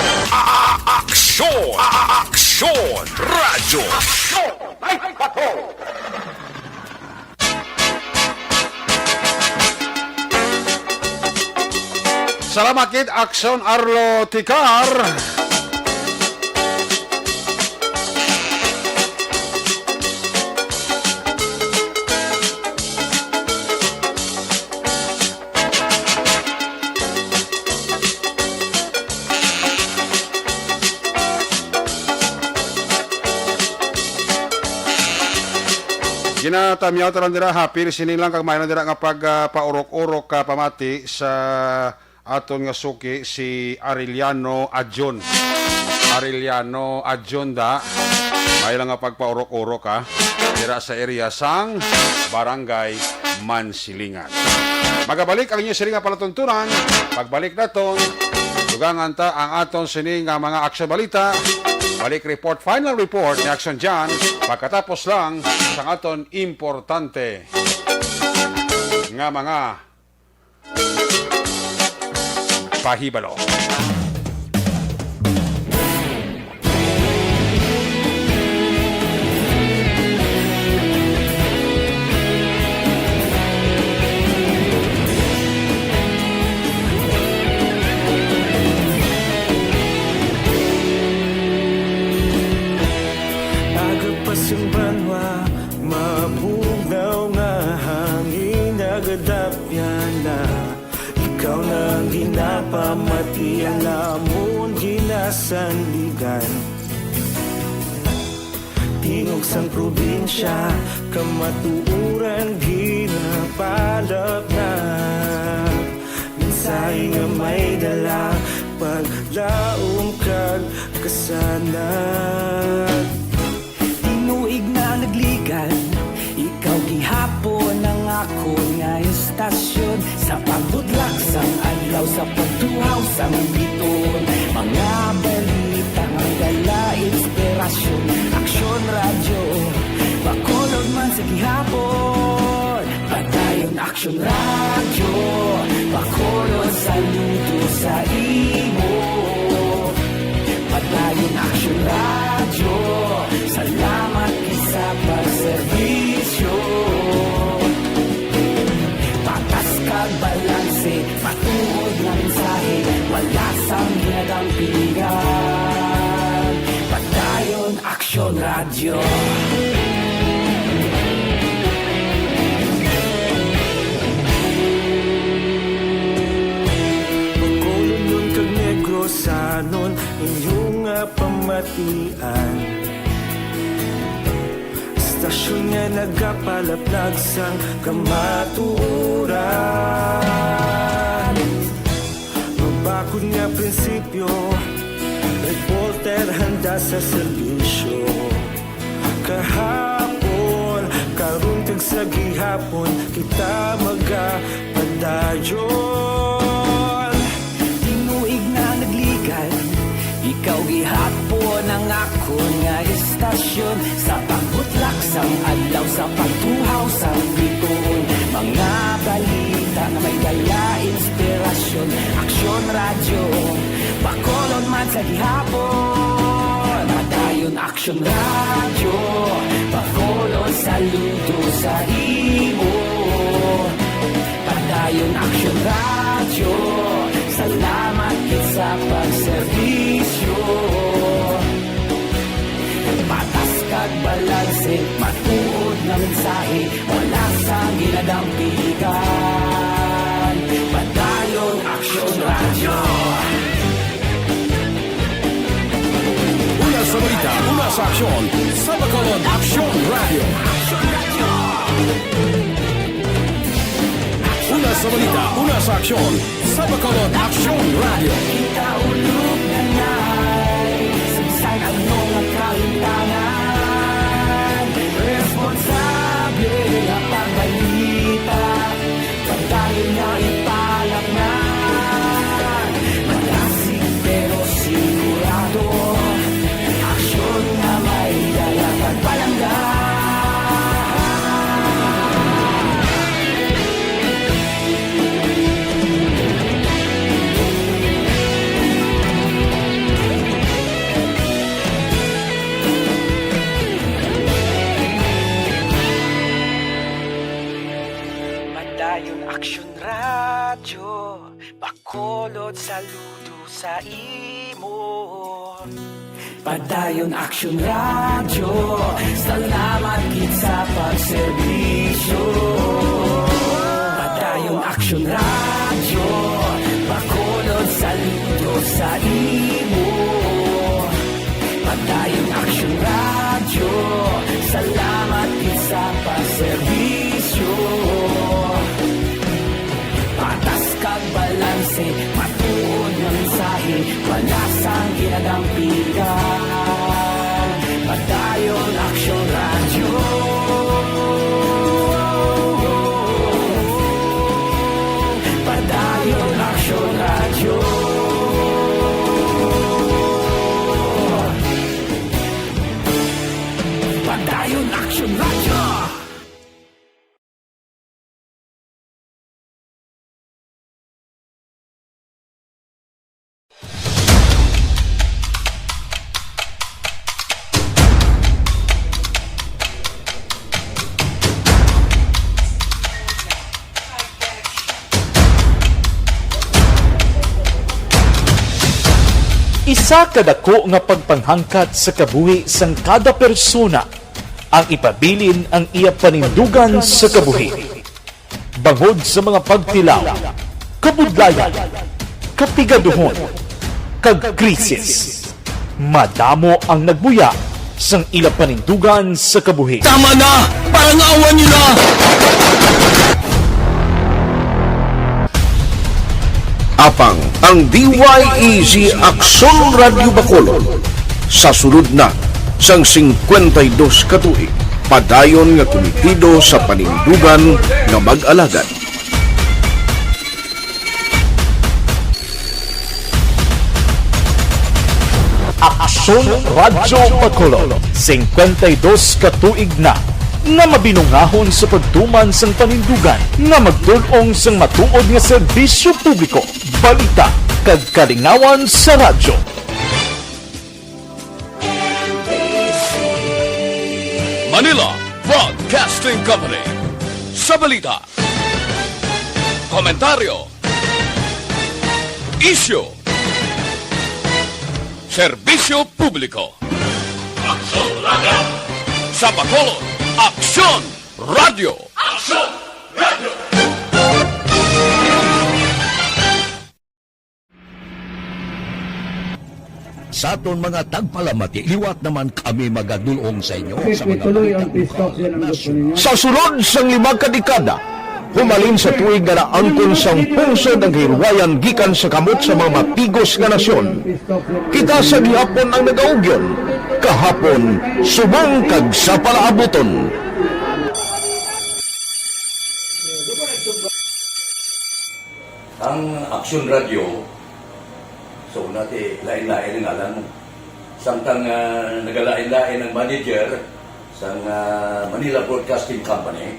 Aksyon! Aksyon! Radyo! Action! Night Patrol! Salamat kid Aksyon Arlo Tikar. Ginatamyaw taran dira happy sinilang kag mayroon dira nga paurok-urok ka pamati sa aton nga suki si Arellano Adjon. Arellano Adjon da. May lang nga pagpaurok-urok ka dira sa area sang Barangay Mansilingan. Magabalik ang inyo sini nga palatuntunan. Pagbalik naton dugangan ta ang aton sini nga mga aksyon balita. Balik report, final report ni Action Jan. Pagkatapos lang sa aton importante nga mga pahibalo. Agapasang banwa, mabugaw nga hangin agadapyan na. Ikaw nang ginapamati ang lamon ginasandigan. Tingog sang probinsya, kamatuuran ginapalap na. Minsay nga may dala, paglaom kag kasanat. Tinuig na nagligan, ikaw gihapon ang ako nga istasyon. Sa pagbudlak sang adlaw, sa pagtuhaw sang biton. Mga balita nga dala inspirasyon. Aksyon radyo, Bacolod man sa gihapon. Padayon Aksyon radyo, Bacolod saludo sa imo. Padayon Aksyon radyo, salamat sa pagserbisyo. Patas kag balanse, matuod na mensahe, wala sang ginadampingan. Padayon Aksyon radyo. Bacolod nun kag Negros anon inyong pamatian. Stasyon nga nagapalaplag sang kamatuuran. Mabakod nga prinsipyo, reporter handa sa serbisyo. Kahapon, karon kag sa gihapon, kita magapadayon. Tinuig na nagligan, ikaw gihapon ang ako nga istasyon. Sa pagbutlak sang adlaw, sa pagtuhaw sang biton. Mga balita na may dala inspirasyon. Aksyon radyo, Bacolod man sa gihapon. Padayon Aksyon radyo, Bacolod saludo sa imo. Padayon Aksyon radyo, salamat sa pagserbisyo. Patas kag balanse, matuod na mensahe, wala sang ginadampigan. Padayon Aksyon radyo. Una sa balita, una sa aksyon, sa Bacolod Aksyon Radio. Una sa balita, una sa aksyon, sa Bacolod Aksyon Radio. Kita ulog na Padayon Aksyon Radyo, Bacolod saludo sa imo. Padayon Aksyon Radyo, salamat gid sa pagserbisyo. Padayon Aksyon Radyo, Bacolod saludo sa imo. Padayon Aksyon Radyo, salamat gid sa pagserbisyo. Patas kag balanse, matuod ng mensahe, wala sang ginadampigan. Padayon Aksyon Radyo. Padayon Aksyon Radyo. Padayon Aksyon Radyo. Isa kadako nga pagpanghangkat sa kabuhi sang kada persona ang ipabilin ang iya panindugan sa kabuhi. Bangod sa mga pagtilaw, kabudlayan, kapigaduhon, kag krisis. Madamo ang nagbuya sang ila panindugan sa kabuhi. Tama na! Parang awan niyo na! Apang ang DYEZ Aksyon Radio Bacolod sa sulod na sang 52 katuig, padayon nga komitido sa panindugan nga mag-alagad. Aksyon Radio Bacolod, 52 katuig na nga mabinungahon sa pagtuman sang panindugan nga magdulong sang matuod nga serbisyo publiko, balita kag kalingawan sa radyo. Manila Broadcasting Company. Sa balita, komentaryo, isyu, serbisyo publiko. Aksyon Radio! Sa Bacolod, Aksyon Radio! Aksyon Radio! Sa aton mga tagpalamati, liwat naman kami magadulong sa inyo sa mga Sa sulod sang 5 kadekada, humalin sa tuig nga naangkon sang pungsod ang hirwayan gikan sa kamot sa mga matigos nga nasyon. Kita sa gihapon ang nagaugyon, kahapon subong kag sa palaabuton. Ang Aksyon Radio, so nati lain-lain ang alam. Samtang nagalain-lain ang manager sa Manila Broadcasting Company,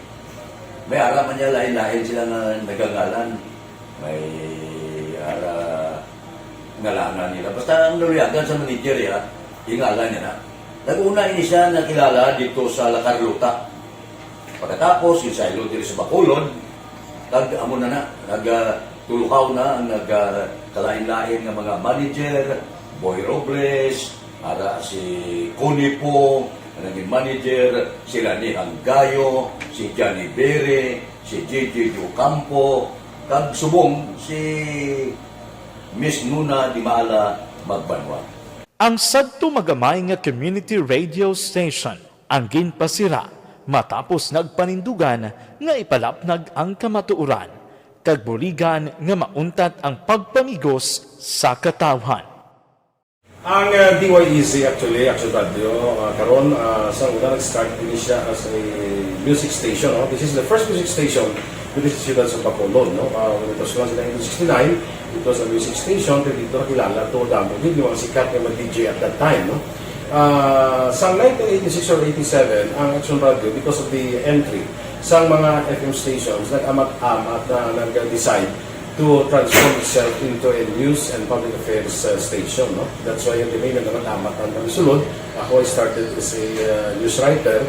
may araman niya lain-lain sila na nagangalan. May ngalanan nila. Basta ang naluyagan sa manager ya, ingalan niya na. Nag-una ini siya nakilala dito sa La Carlota. Pagkatapos, yung sa ilo dito sa Bacolod, amo na nagtulukaw na ang nagkalain-lain ng mga manager, Boy Robles, ara si Connie po, naging manager, sila ni Hanggayo, si Johnny Bere, si J.J. Ocampo, kag subong si Miss Nuna Di Maala Magbanwa. Ang sadto magamay nga community radio station ang ginpasira matapos nagpanindugan nga ipalapnag ang kamatuoran kag buligan nga mauntat ang pagpamigos sa katawhan. Ang DYEZ actually, Aksyon Radio, karon sa una nag-start din siya as a music station. No? This is the first music station with the students of Bacolod. No? When it was launched in 1969, it was a music station. Dito nakilala to damo. Hindi mga sikat na mag-DJ at that time. No? Sa 1986 or 87, ang Aksyon Radio, because of the entry sa mga FM stations, nag-amat-amat na nag-decide to transform itself into a news and public affairs station. No? That's why yung dinay na naman amat ang sulod. Ako I started as a news writer.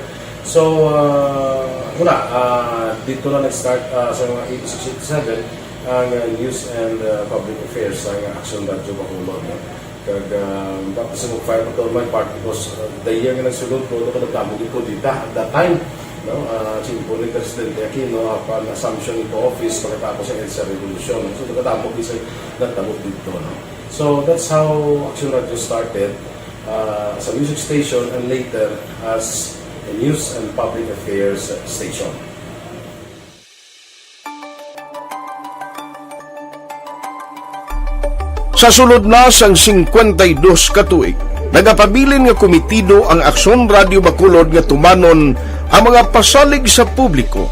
So, dito na nag-start sa mga 8687 ang News and Public Affairs ng Action Radyo Bacolod. Kag tapos sa mag-fire pa to my part because the year nga nagsulod ko, ito ka nagtamo dito dito at that time. Chimpo ni Presidente Aquino upon assumption into office pagkatapos ng EDSA Revolution. So, nagtamo isa nagtamo dito. So, that's how Action Radio started as a music station and later as a news and public affairs station. Sa sulod na sang 52 ka tuig, nagapabilin nga komitido ang Aksyon Radio Bacolod nga tumanon ang mga pasalig sa publiko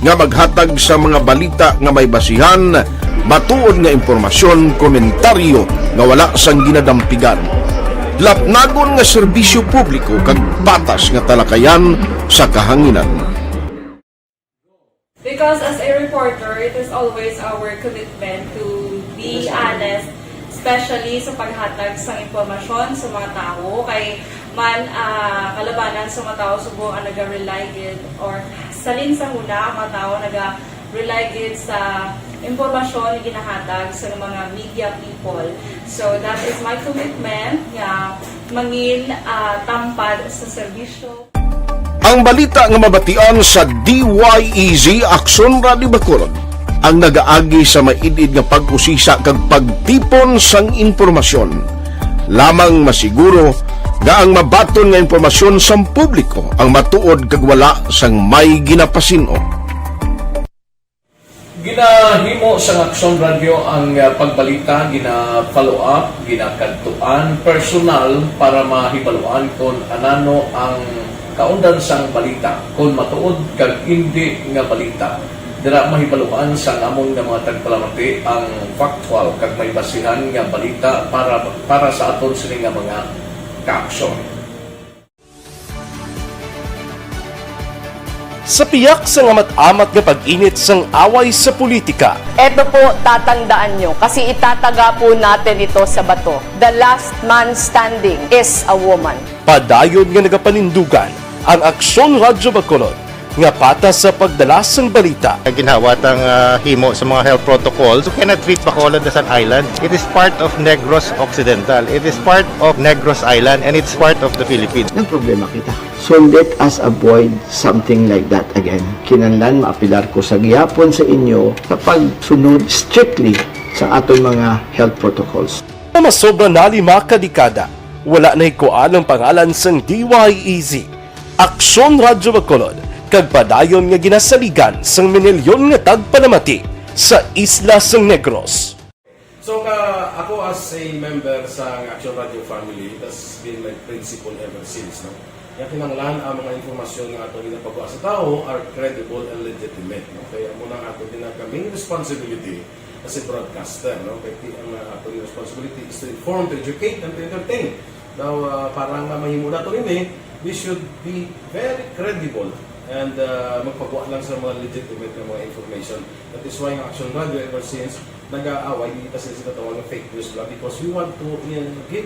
nga maghatag sa mga balita nga may basihan, matuod nga impormasyon, komentaryo nga wala sang ginadampigan. Lapnagon nga serbisyo publiko kag patas nga talakayan sa kahanginan. Because as a reporter, it is always our commitment to be honest, especially sa paghatag sa impormasyon sa mga tao, kay man kalabanan sa mga tao subong ang naga-rely gid or salin sa huna ang mga tao naga-rely gid sa impormasyon na ginahatag sa mga media people. So that is my commitment nga mangin tampad sa serbisyo. Ang balita nga mabatian sa DYEZ Aksyon Radio Bacolod ang nagaagi sa maidid nga pag-usisa kag pagtipon sang impormasyon. Lamang masiguro nga ang mabaton nga impormasyon sang publiko ang matuod kag wala sang may ginapasino. Ginahimo sa Aksyon Radio ang pagbalita, gina-follow up, ginakadtuan personal para mahibaluan kung anano ang kaundan sang balita, kung matuod kag hindi nga balita. Dira mahibaluan sa among nga mga tagpalamati ang factual kag may basihan nga balita para sa aton sini nga mga kaaksyon. Sa piyak sa amat-amat nga pag-init sang away sa politika. Eto po, tatandaan nyo, kasi itataga po natin ito sa bato. The last man standing is a woman. Padayon nga nagapanindugan ang Aksyon Radio Bacolod nga patas sa pagdala sang balita. Ginhawat ang himo sa mga health protocols. You cannot treat Bacolod as an island. It is part of Negros Occidental. It is part of Negros Island and it's part of the Philippines. Ang problema kita. So let us avoid something like that again. Kinahanglan maapilar ko sa gihapon sa inyo sa pagsunod strictly sa aton mga health protocols. Masobra na 5 kadekada, wala na ikuan ang pangalan sang DYEZ, Aksyon Radio Bacolod, kag padayon nga ginasaligan sang minilyon nga tagpanamati sa isla sang Negros. So ako as a member sa Action Radio family, that's been my principle ever since. No? Yung kinanglan ang mga informasyon nga ato ginapagawa sa tao are credible and legitimate. No? Kaya muna ato ginagkaming responsibility as a broadcaster. No? Kaya ang ato responsibility is to inform, to educate, and to entertain. Now, parang mahimo na ito rin we should be very credible and magpagawa lang sa mga legitimate na mga information. That is why ang Action Radio ever since nag-aaway, hindi kasi sinatawag ng fake news lang because we want to give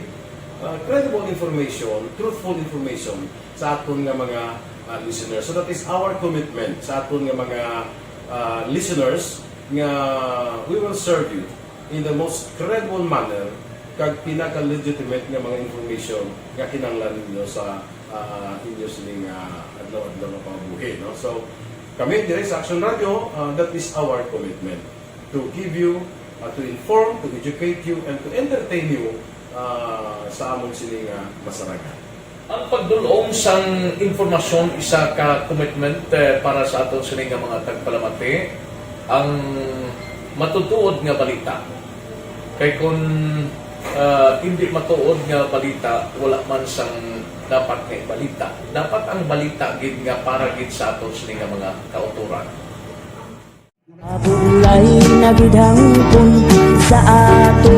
credible information, truthful information sa aton nga mga listeners. So that is our commitment sa aton nga mga listeners nga we will serve you in the most credible manner kag pinaka-legitimate nga mga information nga kinahanglan ninyo sa inyo sining adlaw-adlaw na pamumuhay. No? So, kami dire sa Action Radio, that is our commitment to give you, to inform, to educate you, and to entertain you sa among sining masaragan. Ang pagdulong sang informasyon isa ka commitment para sa aton sining mga tagpalamati ang matutuod nga balita. Kay kung hindi matuod nga balita, wala man sang dapat kay balita. Dapat ang balita gid nga para gid sa aton sining mga kauturan.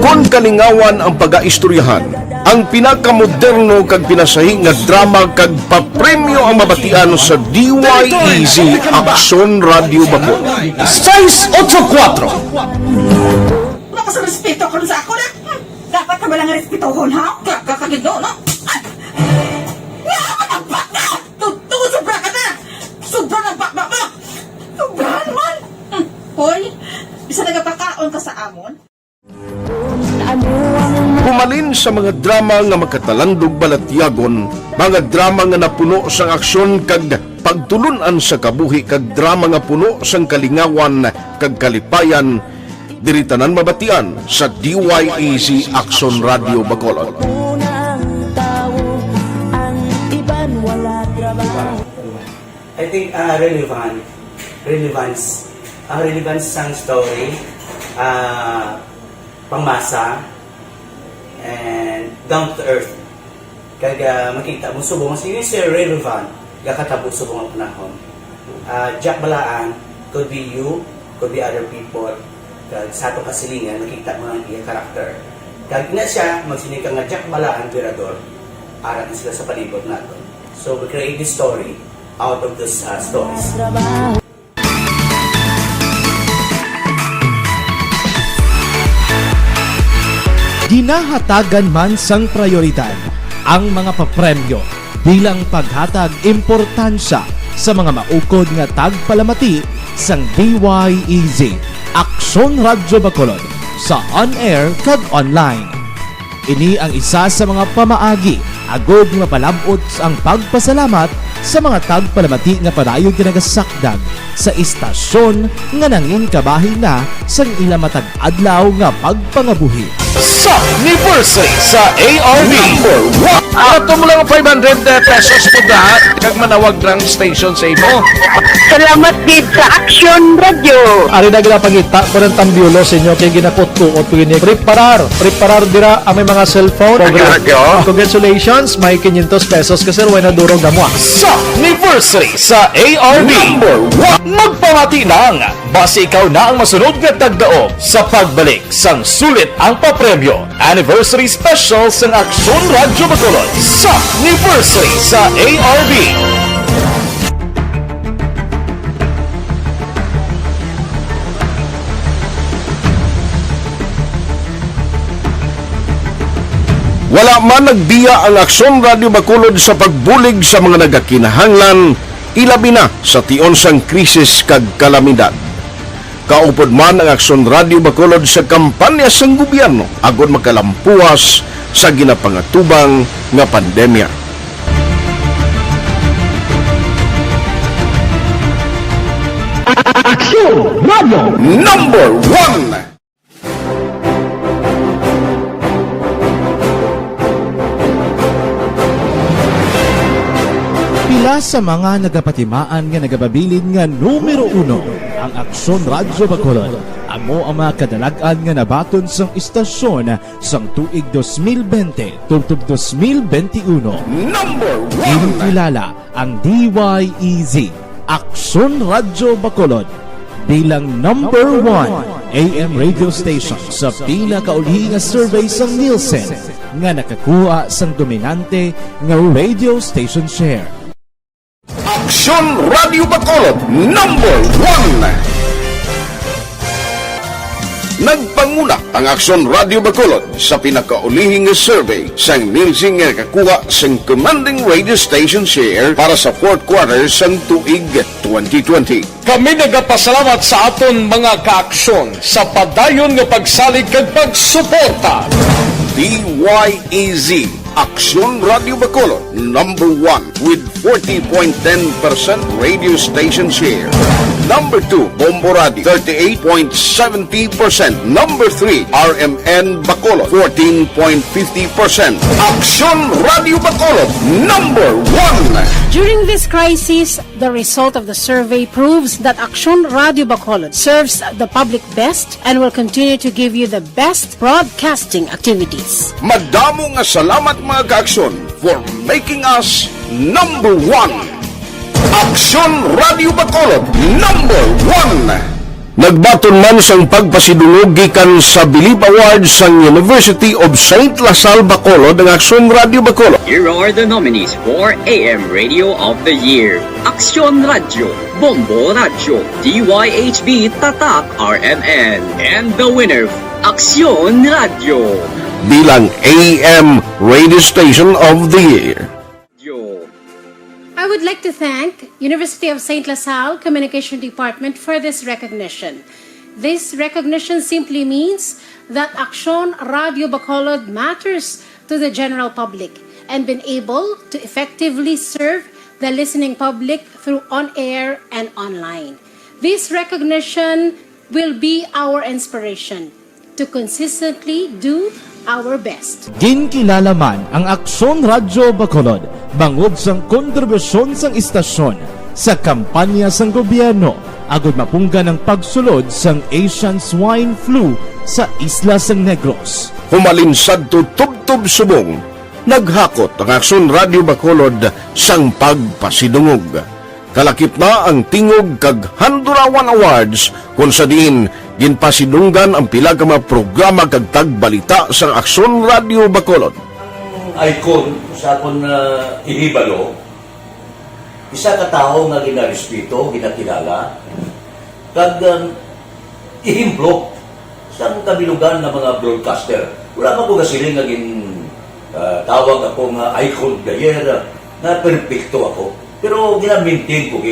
Kung kalingawan ang pag-aistoryahan, ang pinakamoderno kag pinasahi nga drama kag papremyo ang mabatian sa DYEZ Aksyon Radio Bacolod. 684. Wala ka sa respeto ko sa ako na. Dapat ka ba lang respetohon ha? Kakagido no? Tutugod sa bra ka na! Hoy, bisa nagapakaon ka sa amon? Pumalin sa mga drama nga makatalandog balatyagon, mga drama nga napuno sang aksyon kag pagtulunan sa kabuhi kag drama nga puno sang kalingawan kag kalipayan, diri tanan mabatian sa DYEZ Action Radio Bacolod. I think relevance sang story, pangmasa, and down to earth. Kag makita mo subong sige sir relevant gakatabo subong ang panahon. Jack Balaan could be you, could be other people. Kag sa ato kasilingan makita mo ang iya karakter. Kag ina siya magsinig ka nga Jack Balaan Virador, aral na sila sa palibot nato. So we create this story out of these stories. Ginahatagan man sang prioridad ang mga papremyo bilang paghatag importansya sa mga maukod nga tagpalamati sang DYEZ Aksyon Radyo Bacolod sa on-air kag online. Ini ang isa sa mga pamaagi agod nga palabot ang pagpasalamat sa mga tagpalamati nga padayon kinagasakdag sa istasyon nga nangin kabahin na sang ila matag adlaw nga pagpangabuhi. Sa anniversary sa ARV ato mo lang 500 pesos po lahat kag manawag ng station sa imo. Salamat din sa Action Radio. Ari na gina pangita ko ng tambiulo sa inyo kay ginapot ko at pwede preparar dira ang may mga cellphone. Congratulations, may 500 pesos kasi way na durog na mo. Sa anniversary sa ARV magpamati lang base ikaw na ang masunod nga tagdaog sa pagbalik sang sulit ang papremyo anniversary special sang Aksyon Radyo Bacolod sa anniversary sa ARV. Wala man nagbiya ang Aksyon Radio Bacolod sa pagbulig sa mga nagakinahanglan, ilabi na sa tion sang krisis kag kalamidad. Kaupod man ang Aksyon Radio Bacolod sa kampanya sang gobyerno agod makalampuas sa ginapangatubang nga pandemya. Aksyon Radio Number 1. Pila sa mga nagapatimaan nga nagababilin nga numero 1 ang Aksyon Radyo Bacolod. Amo ang mga kadalagan nga nabaton sang istasyon sang tuig 2020 tungtub 2021. Number 1. Kinikilala ang DYEZ Aksyon Radyo Bacolod bilang number 1 AM radio station sa pila kauli nga survey sang Nielsen nga nakakuha sang dominante nga radio station share. Aksyon Radio Bacolod Number 1. Nagpanguna ang Aksyon Radio Bacolod sa pinakaulihing survey sang Nielsen nga nakakuha sang commanding radio station share para sa fourth quarter sang tuig 2020. Kami nagapasalamat sa aton mga kaaksyon sa padayon nga pagsalig kag pagsuporta. DYEZ Aksyon Radio Bacolod number 1 with 40.10% radio station share. Number 2, Bombo Radio 38.70%. Number 3, RMN Bacolod 14.50%. Aksyon Radio Bacolod number 1. During this crisis, the result of the survey proves that Aksyon Radio Bacolod serves the public best and will continue to give you the best broadcasting activities. Madamo nga salamat mga kaaksyon for making us number 1. Aksyon Radio Bacolod number 1. Nagbaton man sang pagpasidungog gikan sa Bilib Awards sang University of St. Lasal Bacolod ang Aksyon Radio Bacolod. Here are the nominees for AM Radio of the Year. Aksyon Radio, Bombo Radio, DYHB Tatak RMN, and the winner, Aksyon Radio. Bilang AM Radio Station of the Year. I would like to thank University of St. Lasal Communication Department for this recognition. This recognition simply means that Aksyon Radio Bacolod matters to the general public and been able to effectively serve the listening public through on-air and online. This recognition will be our inspiration to consistently do our best. Ginkilala man ang Aksyon Radyo Bacolod bangod sang kontribusyon sang istasyon sa kampanya sang gobyerno agud mapunggan ang pagsulod sang Asian swine flu sa isla sang Negros. Humalinsad to tubtob subong, naghakot ang Aksyon Radio Bacolod sang pagpasidungog. Kalakip na ang tingog kag Handurawan Awards kung sa diin ginpasidunggan ang pila ka mga programa kag tagbalita sa Aksyon Radio Bacolod. Icon sa akong ihibalo, isa ka tao nga ginarespeto, ginakilala, kag ihimplo sa kabilugan ng mga broadcaster. Wala pa ko kasiling nga tawag ako nga icon player na perfecto ako. Pero gina-maintain ko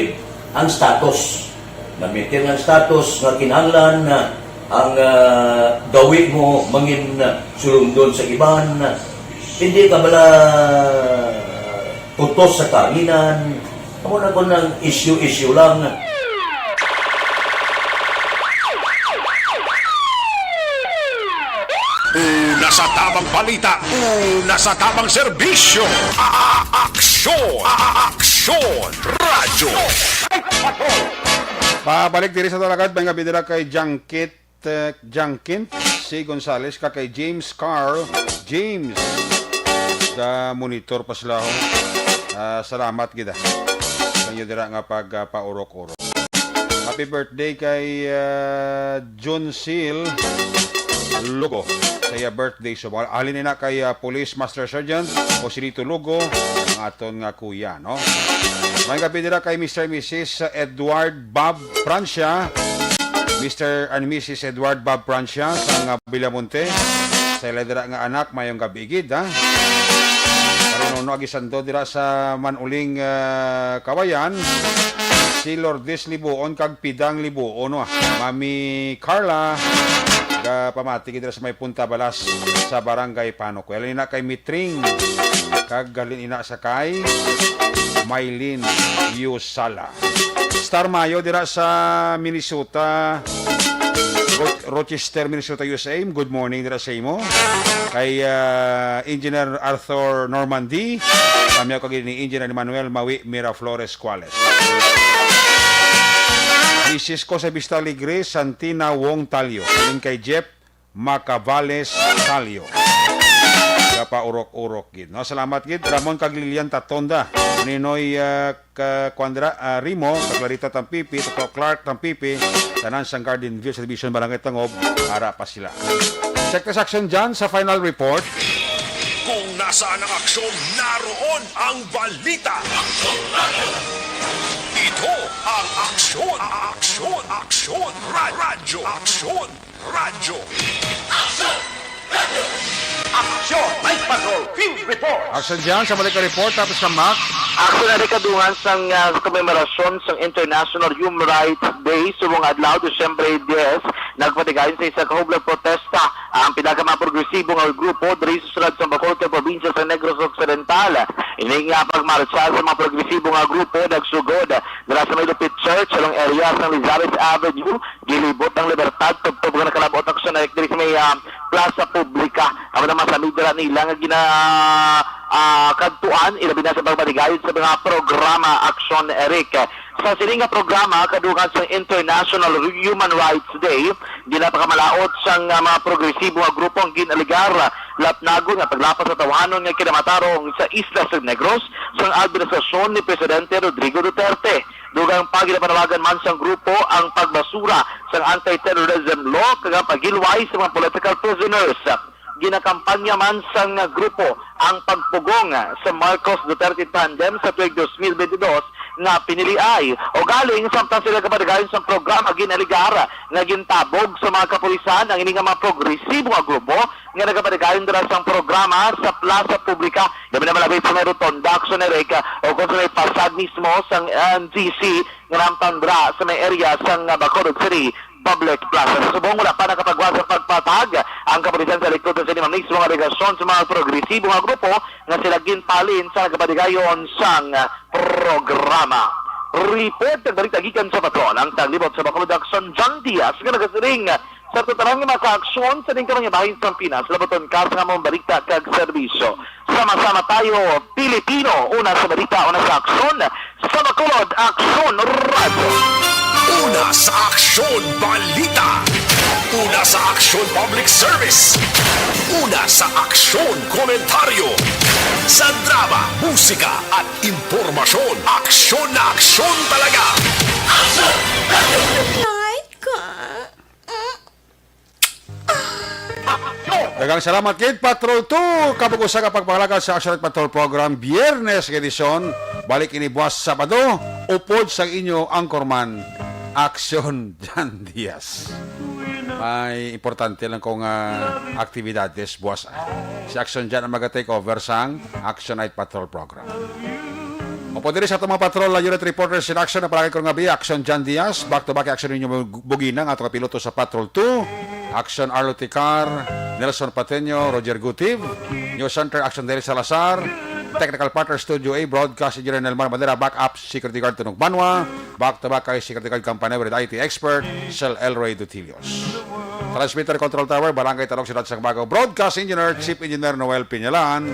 ang status. Na-maintain ang status nga kinahanglan ang gawin mo mangin sulundon sa iban. Hindi ka bala putos sa tanginan. Ako na ko ng issue lang. Una sa tamang balita, una sa tamang serbisyo. Aksyon Radyo. Pabalik diri sa talagad, may ngabidira kay Jangkint si Gonzales, ka kay James Carl. James, da monitor pa sila ho. Salamat kita. Kanyo dira nga pagpaurok-urok. Happy birthday kay John Seal Lugo. Saya birthday so alin na kay Police Master Sergeant Osilito Lugo ang aton nga kuya, no? May gabi dira kay Mr. and Mrs. Edward Bob Francia. Mr. and Mrs. Edward Bob Francia sa Villamonte. Sa dira nga anak mayong gabi gid, ha? Nono agisando dira sa manuling kawayan si Lourdes Libuon kag Pidang Libuon, no? Mami Carla pamati dira sa may Punta Balas sa Barangay Panok. Alin na kay Mitring kag galin ina sa kay Maylin Yusala. Star Mayo dira sa Minnesota, Rochester, Minnesota, USA. Good morning dira sa imo. Kay Engineer Arthur Normandy, kami ako ni Engineer Manuel Mawi Miraflores Cuales. Mrs. ko sa Vista Alegre, Santina Wong Talio. Alin kay Jeff Macavales Talio. Kapa urok-urok gid. No, salamat gid Ramon kag Lilian Tatonda. Ninoy Quandra Rimo, Clarita Tampipi, Clark Tampipi, tanan sang Garden View sa Division Barangay Tangob, ara pa sila. Check this action dyan sa final report. Kung nasaan ang aksyon, naroon ang balita. Ito ang Aksyon Radyo. Aksyon Night Patrol Field Report. Action dyan sa balik report tapos sa Mac. Aksyon na rekaduhan sang komemoration sang International Human Rights Day subong adlaw Disyembre 10 nagpatigayon sa isa kahublag protesta ang pinaka-progresibo nga grupo diri sa sulod sa Bacolod probinsya sa Negros Occidental. Ini nga pagmarcha sa mga progresibo nga grupo nagsugod dira sa may Lupit Church along area sa Elizabeth Avenue, gilibot ang libertad tubtob nga nakalabot aksyon na diri sa may Plaza Publica. Amo naman sa midra nila nga kadtuan ilabi na sa pagpatigayon sa mga programa aksyon Eric. Sa sininga programa kadugan sa International Human Rights Day, ginapakamalaot sang mga progresibo nga grupo ang ginaligar lapnagon nga paglapas sa tawanon nga kinamatarong sa Isla sa Negros sang administrasyon ni Presidente Rodrigo Duterte. Dugang paginapanalagan man sang grupo ang pagbasura sang anti-terrorism law kag pagilway sa mga political prisoners. Ginakampanya man sang grupo ang pagpugong sa Marcos Duterte tandem sa tuig 2022 nga piniliay o galing samtang sila kapatigayon sa programa ginaligara nga gintabog sa mga kapulisan ang ining mga progresibo nga grupo nga nagapatigayon dira sa programa sa Plaza Publica. Gabi na malabay sa may rotonda aksyon Eric o kung sa may pasad mismo sang NGC nga namtang dira sa may area sang Bacolod City Public Plaza. Sa subong wala pa nakapagwasa pagpatag ang kapulisan sa likod sa lima mismo nga alegasyon sa mga progresibo nga grupo nga sila ginpalin sa nagapadigayon sang programa. Report ng balita gikan sa patron ang taglibot sa Bacolod Action John Diaz nga nagasiring sa totalang mga ka-aksyon sa ding kamang bahin sa Pinas labaton ka sa mga balita kag serbisyo. Sama-sama tayo Pilipino, una sa balita, una sa aksyon sa Bacolod Action Radio. Una sa aksyon balita. Una sa aksyon public service. Una sa aksyon komentaryo. Sa drama, musika at impormasyon. Aksyon na aksyon talaga. Aksyon! Dagang salamat kid Patrol 2 kabugusa ka pagpangalaga sa Action Patrol Program Biyernes edisyon balik ini buwas Sabado upod sa inyo anchorman Action John Diaz. Ay importante lang kong aktibidades buwas si Action John ang mag-take over sang Action Night Patrol Program. Opo diri sa itong mga patrol na unit reporters in action na palagi ko nga bi Action John Diaz back to back action ninyo buginang ato kapiloto sa Patrol 2 Action Arlo Ticar Nelson Pateño Roger Gutiv News Center Action Deli Salazar Technical Partner Studio A Broadcast Engineer Nelmar Bandera Backup Security Guard Tunog Banwa back to back kay Security Guard Company with IT Expert Sel Elroy Dutilios Transmitter Control Tower Barangay Talong Ciudad Sangbago Broadcast Engineer Chief Engineer Noel Piñalan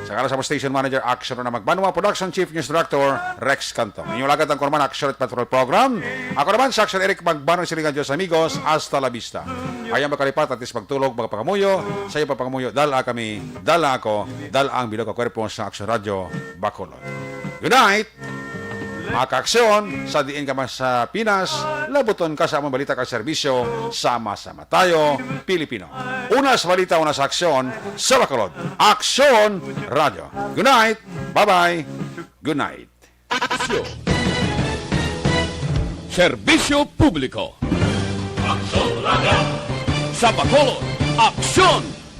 sa sa Station Manager Action na Magbanwa Production Chief News Director Rex Cantong. Inyong lagat ang Korman Action at Patrol Program. Ako naman sa Action Eric Magbanwa Silingan Diyos amigos. Hasta la vista. Ayang makalipat at is magtulog magpapangamuyo. Sa iyo papangamuyo. Dala kami, dala ako, dala ang bilog kwerpo sa Action Radio Bacolod. Good night! Mga kaaksyon, sa diin ka man sa Pinas, labuton ka sa among balita ka serbisyo, sama-sama tayo, Pilipino. Una sa balita, una sa aksyon, sa Bacolod. Aksyon Radio. Good night, bye-bye, good night. Serbisyo publiko. Aksyon Radio. Sa Bacolod, aksyon!